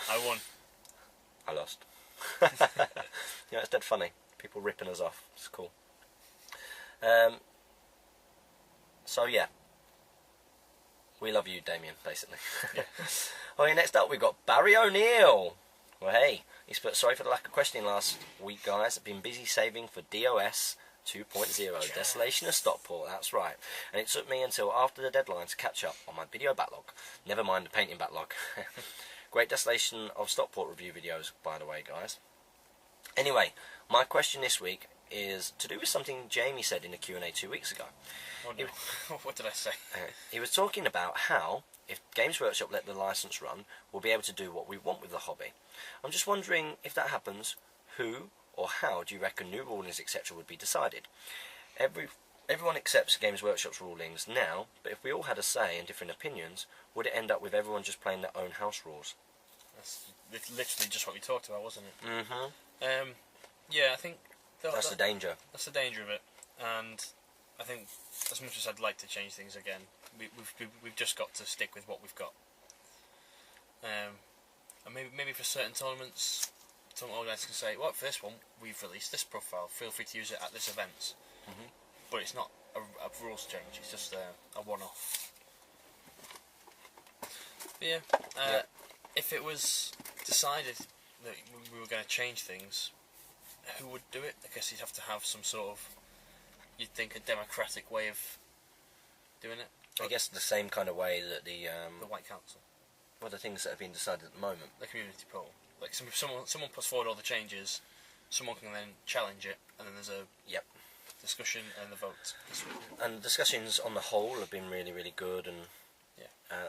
[SPEAKER 2] I won.
[SPEAKER 1] I lost. It's dead funny. People ripping us off. It's cool. So yeah, we love you, Damien, basically.
[SPEAKER 2] Yeah.
[SPEAKER 1] Okay, next up we've got Barry O'Neill. Well, hey, he's put, sorry for the lack of questioning last week, guys. I've been busy saving for DOS 2.0, Desolation of Stockport, that's right. And it took me until after the deadline to catch up on my video backlog. Never mind the painting backlog. Great Desolation of Stockport review videos, by the way, guys. Anyway, my question this week is to do with something Jamie said in the Q&A 2 weeks ago.
[SPEAKER 2] Oh no. What did I say?
[SPEAKER 1] He was talking about how, if Games Workshop let the license run, we'll be able to do what we want with the hobby. I'm just wondering, if that happens, who or how do you reckon new rulings, etc. would be decided? Everyone accepts Games Workshop's rulings now, but if we all had a say and different opinions, would it end up with everyone just playing their own house rules?
[SPEAKER 2] That's literally just what we talked about, wasn't it?
[SPEAKER 1] Mm-hmm.
[SPEAKER 2] Yeah, I think
[SPEAKER 1] that's the danger.
[SPEAKER 2] That's the danger of it, and I think as much as I'd like to change things again, we've just got to stick with what we've got. And maybe for certain tournaments, tournament organisers can say, well, for this one, we've released this profile, feel free to use it at this event. But it's not a rules change, it's just a one-off. But yeah, if it was decided that we were going to change things, who would do it? I guess you'd have to have some sort of, you'd think, a democratic way of doing it.
[SPEAKER 1] I guess the same kind of way that the
[SPEAKER 2] White Council.
[SPEAKER 1] well, the things that have been decided at the moment.
[SPEAKER 2] The community poll. Like someone puts forward all the changes, someone can then challenge it, and then there's a discussion and the vote.
[SPEAKER 1] And discussions on the whole have been really, really good, and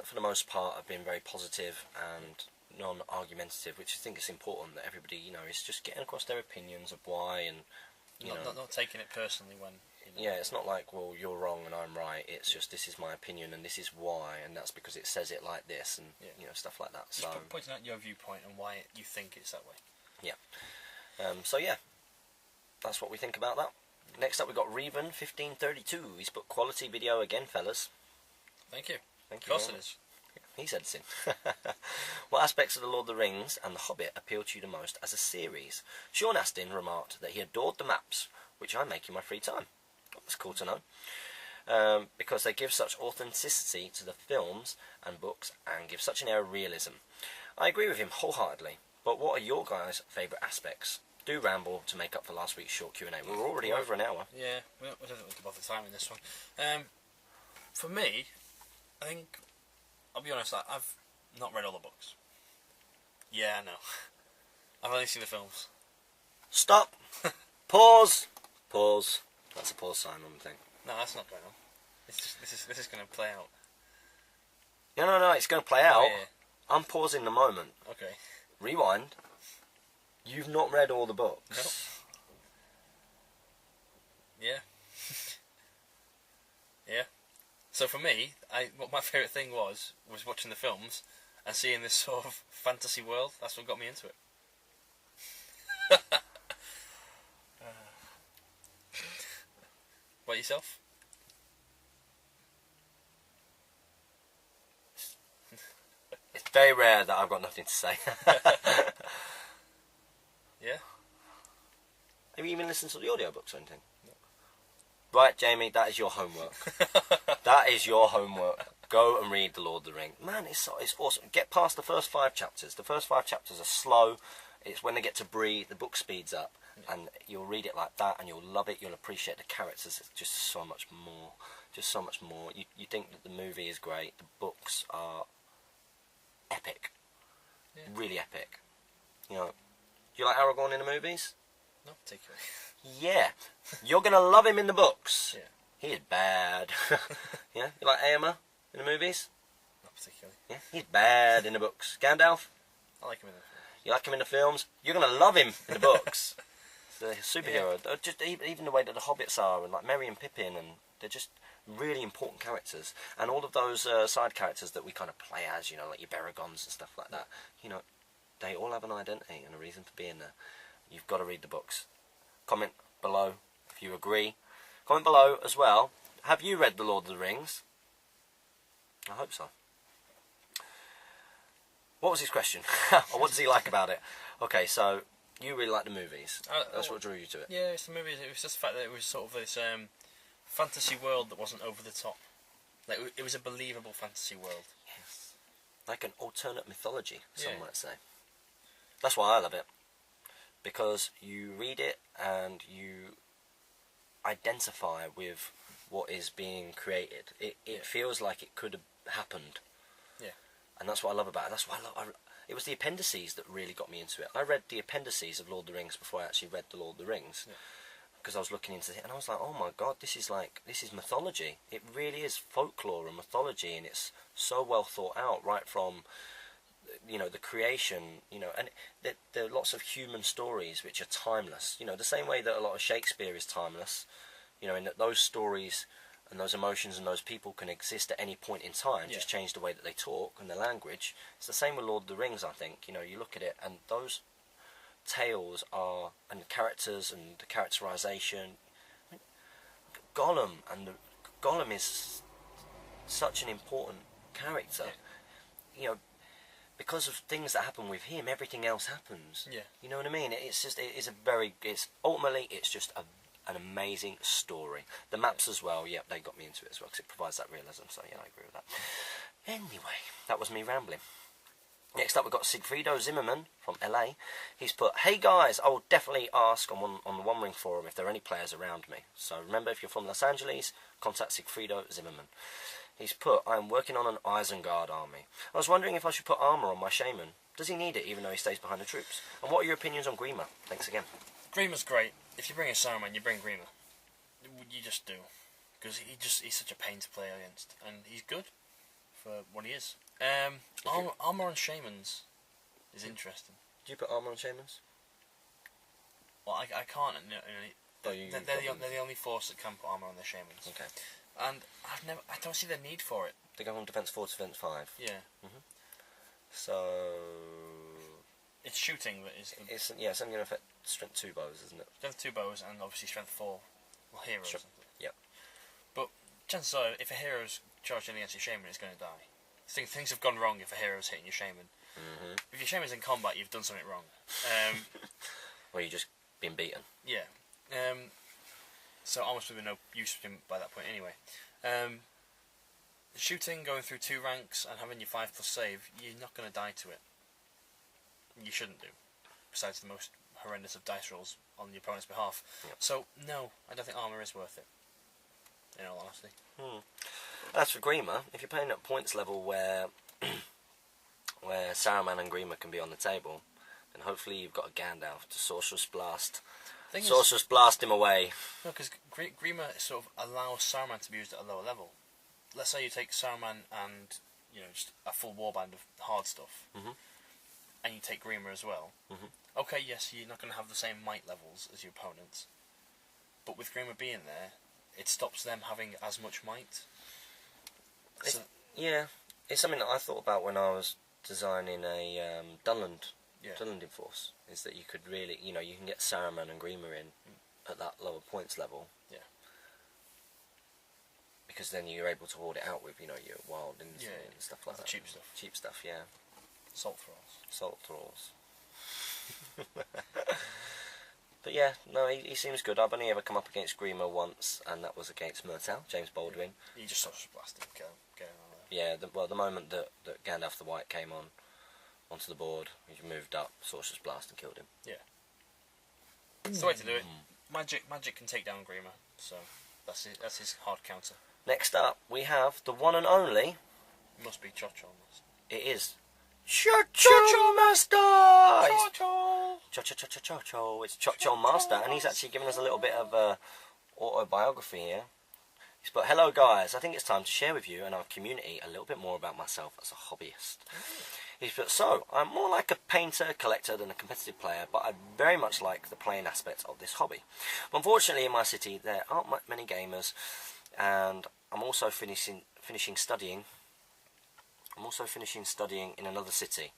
[SPEAKER 1] for the most part have been very positive and non-argumentative, which I think is important that everybody, is just getting across their opinions of why, and
[SPEAKER 2] not taking it personally when.
[SPEAKER 1] Yeah, it's not like, well, you're wrong and I'm right. It's just, this is my opinion and this is why, and that's because it says it like this, and stuff like that.
[SPEAKER 2] Just pointing out your viewpoint and why you think it's that way.
[SPEAKER 1] Yeah. So yeah, that's what we think about that. Next up, we got Reven 1532. He's put quality video again, fellas.
[SPEAKER 2] Thank you.
[SPEAKER 1] Thank you.
[SPEAKER 2] Of course it is.
[SPEAKER 1] He's editing. What aspects of The Lord of the Rings and The Hobbit appealed to you the most as a series? Sean Astin remarked that he adored the maps, which I make in my free time. That's cool to know. Because they give such authenticity to the films and books and give such an air of realism. I agree with him wholeheartedly, but what are your guys' favourite aspects? Do ramble to make up for last week's short Q&A. We're already over an hour.
[SPEAKER 2] Yeah, we don't think about the time in this one. For me, I think, I'll be honest, I've not read all the books. Yeah, I know. I've only seen the films.
[SPEAKER 1] Stop! Pause! Pause. That's a pause sign on the thing.
[SPEAKER 2] No, that's not going on. It's just, this is going to play out.
[SPEAKER 1] No, it's going to play out.
[SPEAKER 2] Yeah.
[SPEAKER 1] I'm pausing the moment.
[SPEAKER 2] Okay.
[SPEAKER 1] Rewind. You've not read all the books.
[SPEAKER 2] Nope. Yeah. Yeah. So for me, what my favourite thing was watching the films and seeing this sort of fantasy world. That's what got me into it. What, yourself?
[SPEAKER 1] It's very rare that I've got nothing to say.
[SPEAKER 2] Yeah.
[SPEAKER 1] Have you even listened to the audiobooks or anything? No. Right, Jamie, that is your homework. That is your homework. Go and read The Lord of the Rings. Man, it's awesome. Get past the first 5 chapters. The first 5 chapters are slow. It's when they get to Bree, the book speeds up. And you'll read it like that and you'll love it. You'll appreciate the characters. It's just so much more. Just so much more. You think that the movie is great. The books are epic. Yeah. Really epic. Do you like Aragorn in the movies?
[SPEAKER 2] Not particularly.
[SPEAKER 1] Yeah. You're going to love him in the books.
[SPEAKER 2] Yeah.
[SPEAKER 1] He is bad. Yeah? You like Éomer in the movies?
[SPEAKER 2] Not particularly.
[SPEAKER 1] Yeah? He's bad in the books. Gandalf?
[SPEAKER 2] I like him in the films.
[SPEAKER 1] You like him in the films? You're going to love him in the books. The superhero. Yeah. Just even the way that the hobbits are, and like Merry and Pippin, and they're just really important characters. And all of those side characters that we kind of play as, like your Baragons and stuff like that, they all have an identity and a reason for being there. You've got to read the books. Comment below if you agree. Comment below as well. Have you read The Lord of the Rings? I hope so. What was his question? Or what does he like about it? Okay, so you really like the movies. That's what drew you to it.
[SPEAKER 2] Yeah, it's the movies. It was just the fact that it was sort of this fantasy world that wasn't over the top. Like, it was a believable fantasy world.
[SPEAKER 1] Yes. Like an alternate mythology, some might say. That's why I love it. Because you read it and you identify with what is being created. It feels like it could have happened. Yeah. And that's what I love about it. That's why it was the appendices that really got me into it. I read the appendices of Lord of the Rings before I actually read The Lord of the Rings. Yeah. Because I was looking into it and I was like, oh my god, this is mythology. It really is folklore and mythology, and it's so well thought out, right from the creation, and there are lots of human stories which are timeless. The same way that a lot of Shakespeare is timeless, in that those stories and those emotions and those people can exist at any point in time, just change the way that they talk and the language. It's the same with Lord of the Rings, I think. You look at it and those tales are, and the characters and the characterization. Gollum is such an important character. Because of things that happen with him, everything else happens. Yeah. You know what I mean? Ultimately, it's just an amazing story. The maps as well, they got me into it as well, because it provides that realism, so I agree with that. Anyway, that was me rambling. Next up, we've got Sigfrido Zimmerman from LA. He's put, "Hey guys, I will definitely ask on the One Ring forum if there are any players around me. So remember, if you're from Los Angeles, contact Sigfrido Zimmerman." He's put, "I'm working on an Isengard army. I was wondering if I should put armour on my Shaman. Does he need it even though he stays behind the troops? And what are your opinions on Grima? Thanks again."
[SPEAKER 2] Grima's great. If you bring a Saruman, you bring Grima. You just do. Because he's such a pain to play against. And he's good for what he is. Armour on Shamans is interesting.
[SPEAKER 1] Do you put armour on Shamans?
[SPEAKER 2] Well, I can't. They're the only force that can put armour on their Shamans.
[SPEAKER 1] Okay.
[SPEAKER 2] And I don't see the need for it.
[SPEAKER 1] They go on defence 4 to defence 5.
[SPEAKER 2] Yeah.
[SPEAKER 1] So
[SPEAKER 2] it's shooting that is.
[SPEAKER 1] It's only going to affect strength 2 bows, isn't it?
[SPEAKER 2] Strength 2 bows and obviously strength 4. Well, heroes.
[SPEAKER 1] Sure. Yep.
[SPEAKER 2] But chances are, if a hero's charging against your Shaman, it's going to die. Things have gone wrong if a hero's hitting your Shaman. If your Shaman's in combat, you've done something wrong.
[SPEAKER 1] Or you've just been beaten.
[SPEAKER 2] Yeah. So almost would be no use to him by that point anyway. Shooting, going through 2 ranks and having your 5+ save, you're not going to die to it. You shouldn't do. Besides the most horrendous of dice rolls on your opponent's behalf.
[SPEAKER 1] Yep.
[SPEAKER 2] So, no, I don't think armour is worth it. In all honesty.
[SPEAKER 1] As for Grima, if you're playing at points level where Saruman and Grima can be on the table, then hopefully you've got a Gandalf to Sorcerous Blast. Sorcerous Blast him away.
[SPEAKER 2] No, because Grima sort of allows Saruman to be used at a lower level. Let's say you take Saruman and, just a full warband of hard stuff, and you take Grima as well. Okay, yes, you're not going to have the same might levels as your opponents, but with Grima being there, it stops them having as much might.
[SPEAKER 1] It's something that I thought about when I was designing a Dunlanding force, is that you could really, you can get Saruman and Grima in at that lower points level.
[SPEAKER 2] Yeah.
[SPEAKER 1] Because then you're able to hold it out with, your wild and stuff like that.
[SPEAKER 2] Cheap stuff.
[SPEAKER 1] Cheap stuff, yeah.
[SPEAKER 2] Salt thralls.
[SPEAKER 1] Salt thralls. But yeah, no, he seems good. I've only ever come up against Grima once, and that was against Murtal, James Baldwin.
[SPEAKER 2] You just sort of blasted him, get him on there.
[SPEAKER 1] Yeah, the moment that Gandalf the White came onto the board, he moved up, Sorcerous Blast, and killed him.
[SPEAKER 2] Yeah. That's the way to do it. Magic can take down Grima, so that's his hard counter.
[SPEAKER 1] Next up, we have the one and only.
[SPEAKER 2] It must be Chocho.
[SPEAKER 1] It is Chocho Master! Chocho! It's Chocho Master, and he's actually given us a little bit of autobiography here. He's put, "Hello guys, I think it's time to share with you and our community a little bit more about myself as a hobbyist." He's put, "So, I'm more like a painter, collector than a competitive player, but I very much like the playing aspect of this hobby. But unfortunately in my city there aren't many gamers, and I'm also finishing studying in another city.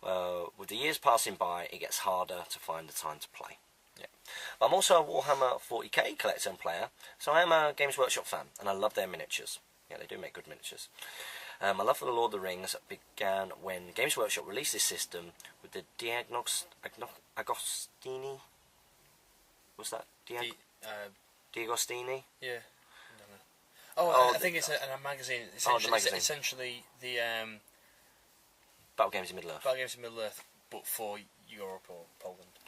[SPEAKER 1] With the years passing by, it gets harder to find the time to play. Yeah. But I'm also a Warhammer 40k collector and player, so I am a Games Workshop fan, and I love their miniatures. Yeah, they do make good miniatures. My love for the Lord of the Rings began when Games Workshop released this system with the Agostini. What's that? D'Agostini?
[SPEAKER 2] Yeah. I think it's a magazine.
[SPEAKER 1] The magazine.
[SPEAKER 2] Essentially the
[SPEAKER 1] Battle Games in Middle-earth.
[SPEAKER 2] Battle Games in Middle-earth, but for Europe or Poland.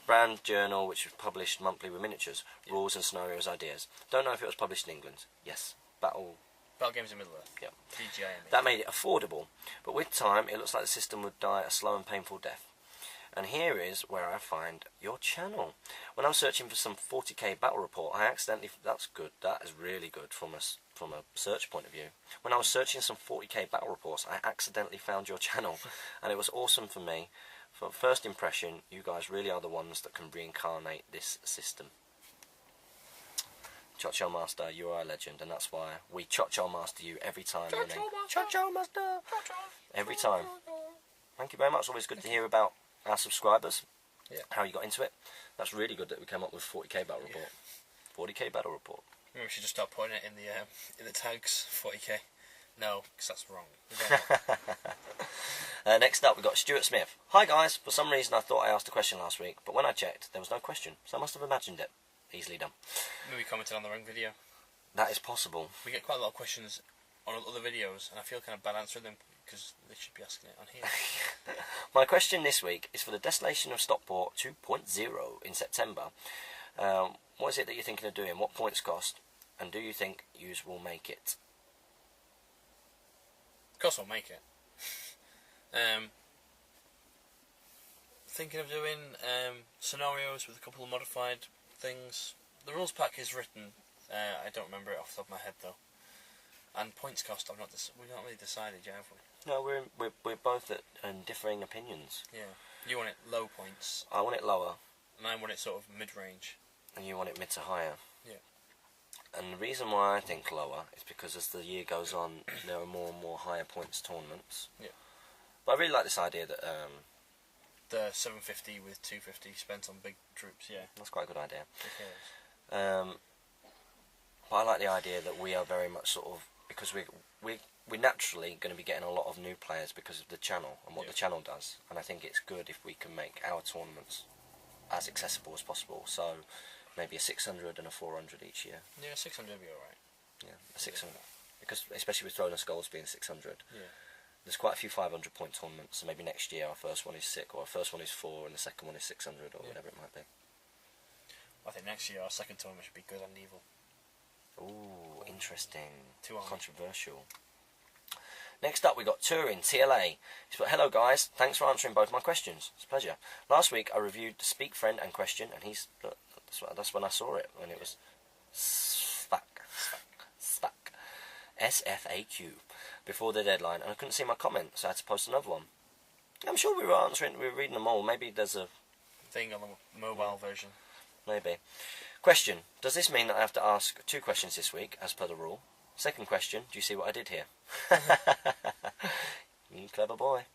[SPEAKER 1] Brand journal which was published monthly with miniatures, rules and scenarios, ideas. Don't know if it was published in England. Yes, Battle
[SPEAKER 2] Games in Middle-earth.
[SPEAKER 1] Yep.
[SPEAKER 2] DGIME.
[SPEAKER 1] That made it affordable, but with time it looks like the system would die a slow and painful death. And here is where I find your channel. When I was searching for some 40k battle report, I accidentally... That's good. That is really good from a search point of view. When I was searching some 40k battle reports, I accidentally found your channel, and it was awesome for me. For first impression, you guys really are the ones that can reincarnate this system. Chocho Master, you are a legend, and that's why we Chocho Master you every time. Chocho Master! Every time. Thank you very much. Always good to hear about our subscribers, how you got into it. That's really good that we came up with 40k battle report. 40k battle report.
[SPEAKER 2] Maybe we should just start putting it in the tags. 40k. No, because that's wrong.
[SPEAKER 1] Next up, we've got Stuart Smith. "Hi guys. For some reason I thought I asked a question last week, but when I checked, there was no question, so I must have imagined it. Easily done."
[SPEAKER 2] Maybe commented on the wrong video.
[SPEAKER 1] That is possible.
[SPEAKER 2] We get quite a lot of questions on other videos, and I feel kind of bad answering them because they should be asking it on here.
[SPEAKER 1] My question this week is for the Desolation of Stockport 2.0 in September. What is it that you're thinking of doing? What points cost? And do you think yous will make it?
[SPEAKER 2] Of course I'll make it. Thinking of doing scenarios with a couple of modified things. The rules pack is written. I don't remember it off the top of my head though. And points cost, we've not really decided yet, have we?
[SPEAKER 1] No, we're both at differing opinions.
[SPEAKER 2] Yeah. You want it low points.
[SPEAKER 1] I want it lower.
[SPEAKER 2] And I want it sort of mid-range.
[SPEAKER 1] And you want it mid to higher.
[SPEAKER 2] Yeah.
[SPEAKER 1] And the reason why I think lower is because as the year goes on, there are more and more higher points tournaments.
[SPEAKER 2] Yeah.
[SPEAKER 1] But I really like this idea that
[SPEAKER 2] the 750 with 250 spent on big troops. Yeah.
[SPEAKER 1] That's quite a good idea.
[SPEAKER 2] It is.
[SPEAKER 1] But I like the idea that we are very much sort of, because we're naturally going to be getting a lot of new players because of the channel and what the channel does, and I think it's good if we can make our tournaments as accessible as possible. So maybe a 600 and a 400 each year.
[SPEAKER 2] Yeah, 600 would be alright.
[SPEAKER 1] Yeah, a 600, because especially with Throwing Skulls being 600.
[SPEAKER 2] Yeah.
[SPEAKER 1] There's quite a few 500 point tournaments, so maybe next year our first one is 6, or our first one is 4, and the second one is 600, or whatever it might be.
[SPEAKER 2] I think next year our second tournament should be Good and Evil.
[SPEAKER 1] Ooh, interesting.
[SPEAKER 2] Too
[SPEAKER 1] controversial. Next up we got Turin, TLA. He's put, hello guys, thanks for answering both my questions. It's a pleasure. Last week I reviewed the Speak Friend and Question, and that's when I saw it, when it was SFAQ, SFAQ, before the deadline, and I couldn't see my comment, so I had to post another one. I'm sure we were reading them all. Maybe there's a
[SPEAKER 2] thing on the mobile version.
[SPEAKER 1] Maybe. Question, does this mean that I have to ask 2 questions this week, as per the rule? Second question, do you see what I did here? You clever boy.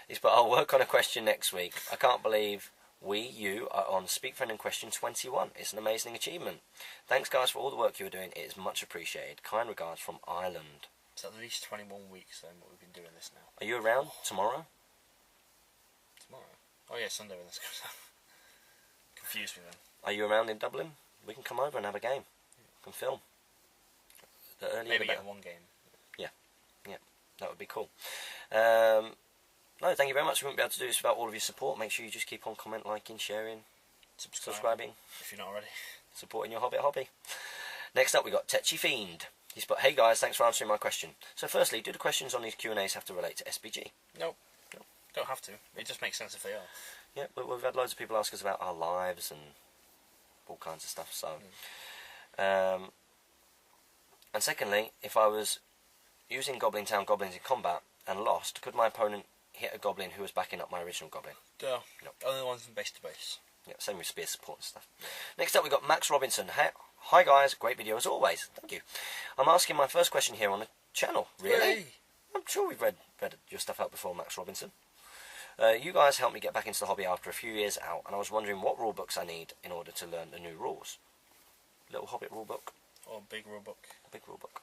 [SPEAKER 1] He's put, I'll work on a question next week. I can't believe you are on Speak Friend and Question 21. It's an amazing achievement. Thanks guys for all the work you are doing. It is much appreciated. Kind regards from Ireland.
[SPEAKER 2] It's at least 21 weeks then what we've been doing this now.
[SPEAKER 1] Are you around tomorrow?
[SPEAKER 2] Tomorrow? Oh yeah, Sunday when this goes out. Confused me then.
[SPEAKER 1] Are you around in Dublin? We can come over and have a game. We can film. The earlier
[SPEAKER 2] Maybe
[SPEAKER 1] the better.
[SPEAKER 2] get one game.
[SPEAKER 1] Yeah, that would be cool. No, thank you very much. We wouldn't be able to do this without all of your support. Make sure you just keep on comment, liking, sharing, subscribing.
[SPEAKER 2] If you're not already.
[SPEAKER 1] Supporting your hobby. Next up we got Tetchy Fiend. He's put, hey guys, thanks for answering my question. So firstly, do the questions on these Q&As have to relate to SBG?
[SPEAKER 2] Nope. Don't have to. It just makes sense if they are.
[SPEAKER 1] Yeah, but we've had loads of people ask us about our lives and all kinds of stuff, so... and secondly, if I was using Goblin Town Goblins in combat and lost, could my opponent hit a Goblin who was backing up my original Goblin?
[SPEAKER 2] No.
[SPEAKER 1] Nope.
[SPEAKER 2] Only the ones from base to base.
[SPEAKER 1] Yeah, same with spear support and stuff. Next up we got Max Robinson. Hi guys, great video as always. Thank you. I'm asking my first question here on the channel. Really?
[SPEAKER 2] Hey.
[SPEAKER 1] I'm sure we've read your stuff out before, Max Robinson. You guys helped me get back into the hobby after a few years out, and I was wondering what rule books I need in order to learn the new rules. Little Hobbit rule book.
[SPEAKER 2] Or big rule book.
[SPEAKER 1] Big rule book.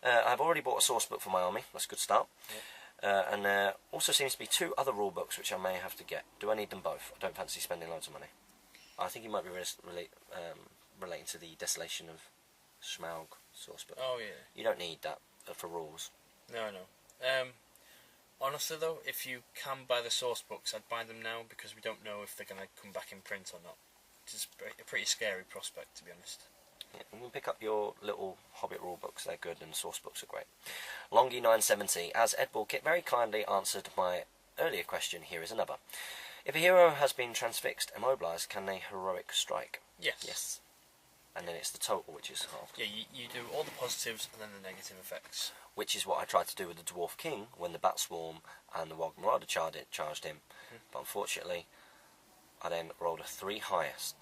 [SPEAKER 1] I've already bought a source book for my army. That's a good start. Yep. And there also seems to be 2 other rule books which I may have to get. Do I need them both? I don't fancy spending loads of money. I think you might be relating to the Desolation of Schmaug source book.
[SPEAKER 2] Oh yeah.
[SPEAKER 1] You don't need that for rules.
[SPEAKER 2] No. Honestly though, if you can buy the source books, I'd buy them now because we don't know if they're going to come back in print or not. It's a pretty scary prospect, to be honest.
[SPEAKER 1] Yeah, and we'll pick up your little Hobbit rule books. They're good, and the source books are great. Longy970, as Ed Bullkit very kindly answered my earlier question, here is another. If a hero has been transfixed, immobilized, can they heroic strike?
[SPEAKER 2] Yes.
[SPEAKER 1] And then it's the total, which is half.
[SPEAKER 2] Yeah, you do all the positives and then the negative effects.
[SPEAKER 1] Which is what I tried to do with the Dwarf King when the Bat Swarm and the Wild Marauder charged him. But unfortunately, I then rolled a 3 highest.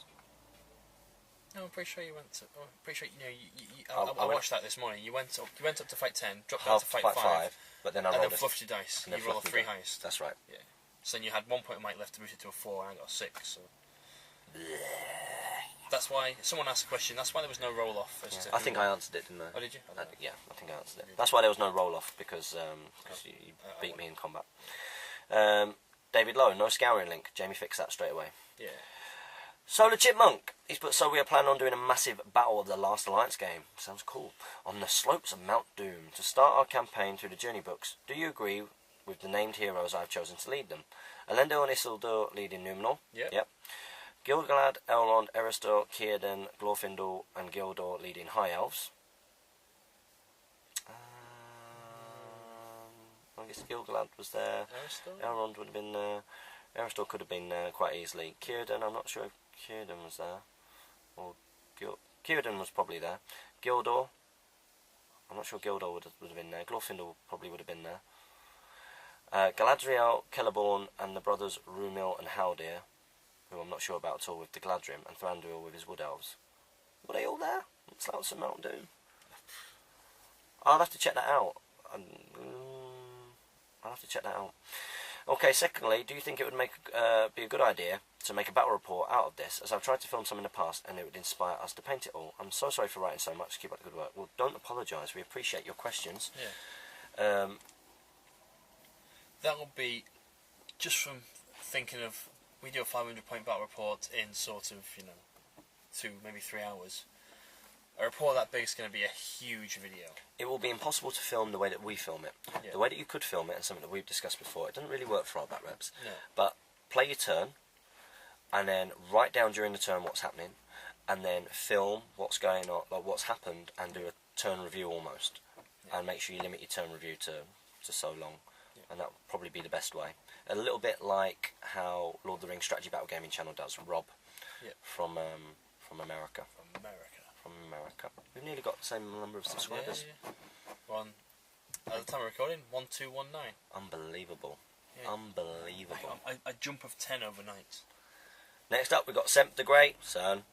[SPEAKER 2] No, I'm pretty sure you went to... I watched that this morning. You went up to fight 10, dropped down to fight 5,
[SPEAKER 1] but then I
[SPEAKER 2] rolled
[SPEAKER 1] rolled
[SPEAKER 2] and then fluffed your dice. You rolled a 3 highest.
[SPEAKER 1] That's right.
[SPEAKER 2] Yeah. So then you had 1 point of might left to boost it to a 4, and I got a 6. So. That's why someone asked a question. That's why there was no roll off.
[SPEAKER 1] I think I answered it, didn't I?
[SPEAKER 2] Oh, did you?
[SPEAKER 1] Yeah, I think I answered it. That's why there was no roll off, because you beat me in combat. David Lowe, no scouring link. Jamie fixed that straight away.
[SPEAKER 2] Yeah.
[SPEAKER 1] Solar Chipmunk. He's put, so we are planning on doing a massive Battle of the Last Alliance game. Sounds cool. On the slopes of Mount Doom to start our campaign through the journey books. Do you agree with the named heroes I've chosen to lead them? Elendil and Isildur leading Numenor.
[SPEAKER 2] Yep.
[SPEAKER 1] Gilgalad, Elrond, Eristor, Círdan, Glorfindel and Gildor leading High Elves. I guess Gilgalad was there.
[SPEAKER 2] Aristor?
[SPEAKER 1] Elrond would have been there. Eristor could have been there quite easily. Círdan, I'm not sure if Círdan was there. Or Círdan was probably there. Gildor, I'm not sure Gildor would have been there. Glorfindel probably would have been there. Galadriel, Celeborn and the brothers Rúmil and Haldir, who I'm not sure about at all, with the Galadrim, and Thranduil with his wood elves. Were they all there? Slopes of Mount Doom. I'll have to check that out. I'll have to check that out. Okay, secondly, do you think it would be a good idea to make a battle report out of this, as I've tried to film some in the past and it would inspire us to paint it all? I'm so sorry for writing so much. Keep up the good work. Well, don't apologise. We appreciate your questions.
[SPEAKER 2] Yeah. That would be just from thinking of, we do a 500-point battle report in sort of, 2, maybe 3 hours. A report that big is going to be a huge video.
[SPEAKER 1] It will be impossible to film the way that we film it.
[SPEAKER 2] Yeah.
[SPEAKER 1] The way that you could film it, and something that we've discussed before, it doesn't really work for our bat reps.
[SPEAKER 2] No.
[SPEAKER 1] But play your turn, and then write down during the turn what's happening, and then film what's going on, like what's happened, and do a turn review almost. Yeah. And make sure you limit your turn review to so long. Yeah. And that would probably be the best way. A little bit like how Lord of the Rings Strategy Battle Gaming channel does, Rob, from America. From America. We've nearly got the same number of subscribers.
[SPEAKER 2] Yeah. At the time of recording, 1219.
[SPEAKER 1] Unbelievable.
[SPEAKER 2] Yeah.
[SPEAKER 1] Unbelievable.
[SPEAKER 2] A jump of 10 overnight.
[SPEAKER 1] Next up, we've got Semp the Great. Son.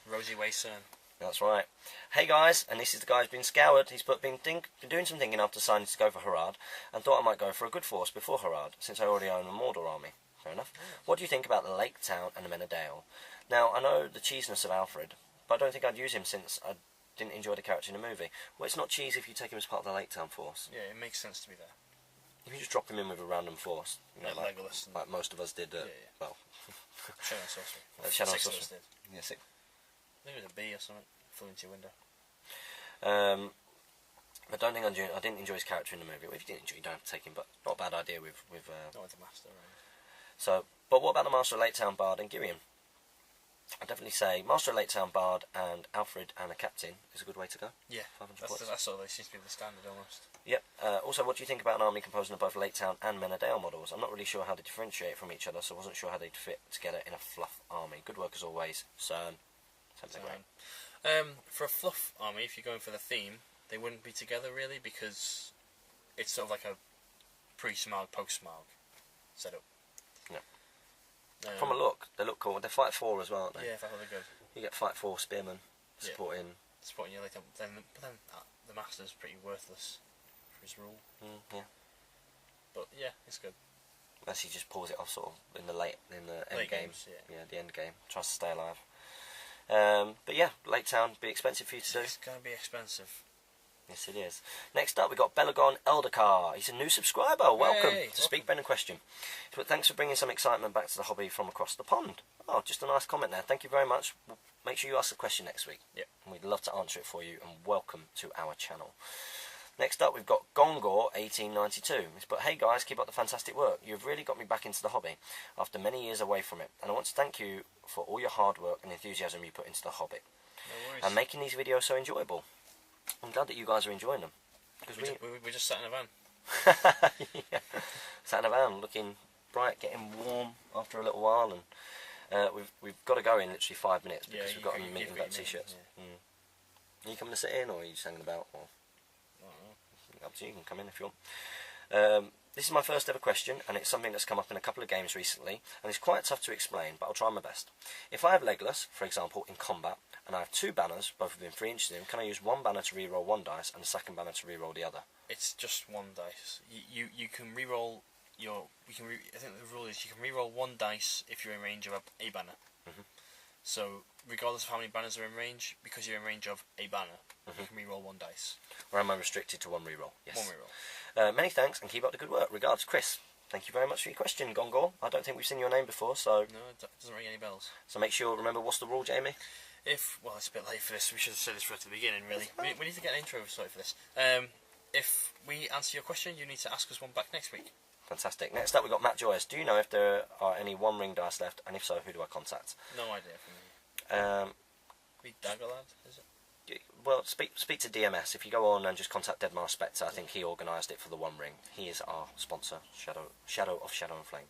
[SPEAKER 2] Rosie Way Son.
[SPEAKER 1] That's right. Hey guys, and this is the guy who's been scoured. He's been doing some thinking after deciding to go for Harad, and thought I might go for a good force before Harad, since I already own a Mordor army. Fair enough. What do you think about the Lake Town and the Men of Dale? Now, I know the cheesiness of Alfred, but I don't think I'd use him since I didn't enjoy the character in the movie. Well, it's not cheesy if you take him as part of the Lake Town force.
[SPEAKER 2] Yeah, it makes sense to be there.
[SPEAKER 1] If you just drop him in with a random force,
[SPEAKER 2] like Legolas,
[SPEAKER 1] like most of us did. Well,
[SPEAKER 2] Shadow and Sorcery.
[SPEAKER 1] Shadow and
[SPEAKER 2] Six of
[SPEAKER 1] Sorcery.
[SPEAKER 2] us did.
[SPEAKER 1] Yeah, 6.
[SPEAKER 2] I think it was a bee or something. Flew into your window.
[SPEAKER 1] But don't think I didn't enjoy his character in the movie. Well, if you didn't enjoy, you don't have to take him. But not a bad idea with.
[SPEAKER 2] Not with the Master, right?
[SPEAKER 1] So, but what about the Master of Lake Town Bard and Girion? I'd definitely say Master of Lake Town Bard and Alfred and a Captain is a good way to go.
[SPEAKER 2] Yeah,
[SPEAKER 1] 500
[SPEAKER 2] that's
[SPEAKER 1] points.
[SPEAKER 2] sort of, they seem to be the standard almost.
[SPEAKER 1] Yep. Also, what do you think about an army composing of both Lake Town and Men of Dale models? I'm not really sure how they differentiate from each other, so I wasn't sure how they'd fit together in a fluff army. Good work as always, CERN. Something great.
[SPEAKER 2] For a fluff army, if you're going for the theme, they wouldn't be together really, because it's sort of like a pre-Smaug, post-Smaug setup.
[SPEAKER 1] Yeah. From a look, they look cool. They're fight 4 as well, aren't they?
[SPEAKER 2] Yeah, they're good.
[SPEAKER 1] You get fight 4 spearmen supporting.
[SPEAKER 2] Supporting you later, but then the Master's pretty worthless for his rule.
[SPEAKER 1] Yeah.
[SPEAKER 2] But yeah, it's good.
[SPEAKER 1] Unless he just pulls it off sort of in the end game.
[SPEAKER 2] Games, yeah,
[SPEAKER 1] the end game. Tries to stay alive. But yeah, Lake Town be expensive for you to do.
[SPEAKER 2] It's going to be expensive.
[SPEAKER 1] Yes, it is. Next up, we've got Belagon Eldercar. He's a new subscriber. Welcome to Speak Ben and Question. But thanks for bringing some excitement back to the hobby from across the pond. Oh, just a nice comment there. Thank you very much. Make sure you ask the question next week.
[SPEAKER 2] Yeah.
[SPEAKER 1] And we'd love to answer it for you, and welcome to our channel. Next up, we've got Gongor1892. But hey guys, keep up the fantastic work. You've really got me back into the hobby after many years away from it. And I want to thank you for all your hard work and enthusiasm you put into the hobby.
[SPEAKER 2] No worries.
[SPEAKER 1] And making these videos so enjoyable. I'm glad that you guys are enjoying them.
[SPEAKER 2] We just sat in a van.
[SPEAKER 1] Yeah. Sat in a van, looking bright, getting warm after a little while, and we've got to go in literally 5 minutes because we've got a meeting about t-shirts. Yeah. Are you coming to sit in, or are you just hanging about? Or? Up to you. You can come in if you want. This is my first ever question, and it's something that's come up in a couple of games recently, and it's quite tough to explain, but I'll try my best. If I have Legolas, for example, in combat, and I have 2 banners, both within 3 inches of him, can I use one banner to reroll 1 dice, and the second banner to reroll the other?
[SPEAKER 2] It's just 1 dice. You can reroll your. I think the rule is you can reroll 1 dice if you're in range of a banner. So regardless of how many banners are in range, because you're in range of a banner, you can reroll 1 dice.
[SPEAKER 1] Or am I restricted to 1 reroll? Yes.
[SPEAKER 2] 1 reroll.
[SPEAKER 1] Many thanks, and keep up the good work. Regards, Chris. Thank you very much for your question, Gongor. I don't think we've seen your name before, so...
[SPEAKER 2] No, it doesn't ring any bells.
[SPEAKER 1] So make sure, remember, what's the rule, Jamie?
[SPEAKER 2] Well, it's a bit late for this. We should have said this right at the beginning, really. We need to get an intro sorted for this. If we answer your question, you need to ask us one back next week.
[SPEAKER 1] Fantastic. Next up, we've got Matt Joyce. Do you know if there are any One Ring dice left, and if so, who do I contact?
[SPEAKER 2] No idea from me. Be Daggerlad, is it?
[SPEAKER 1] Well, speak to DMS. If you go on and just contact Deadmar Spectre, I think he organised it for the One Ring. He is our sponsor, Shadow of Shadow and Flame.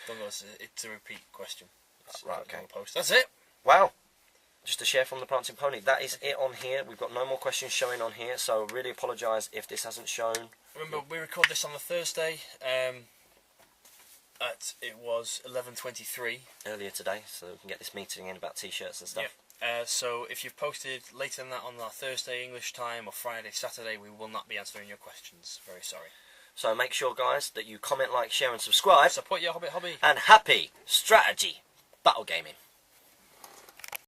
[SPEAKER 2] Don't know, it's a repeat question.
[SPEAKER 1] Right, okay.
[SPEAKER 2] Post. That's it.
[SPEAKER 1] Wow. Just a share from the Prancing Pony. That is it on here. We've got no more questions showing on here, so really apologise if this hasn't shown.
[SPEAKER 2] Remember, we record this on the Thursday. It was 11:23
[SPEAKER 1] earlier today, so we can get this meeting in about t-shirts and stuff.
[SPEAKER 2] Yep. So if you've posted later than that on our Thursday English time or Friday, Saturday, we will not be answering your questions. Very sorry.
[SPEAKER 1] So make sure, guys, that you comment, like, share and subscribe.
[SPEAKER 2] Support your hobby.
[SPEAKER 1] And happy strategy battle gaming.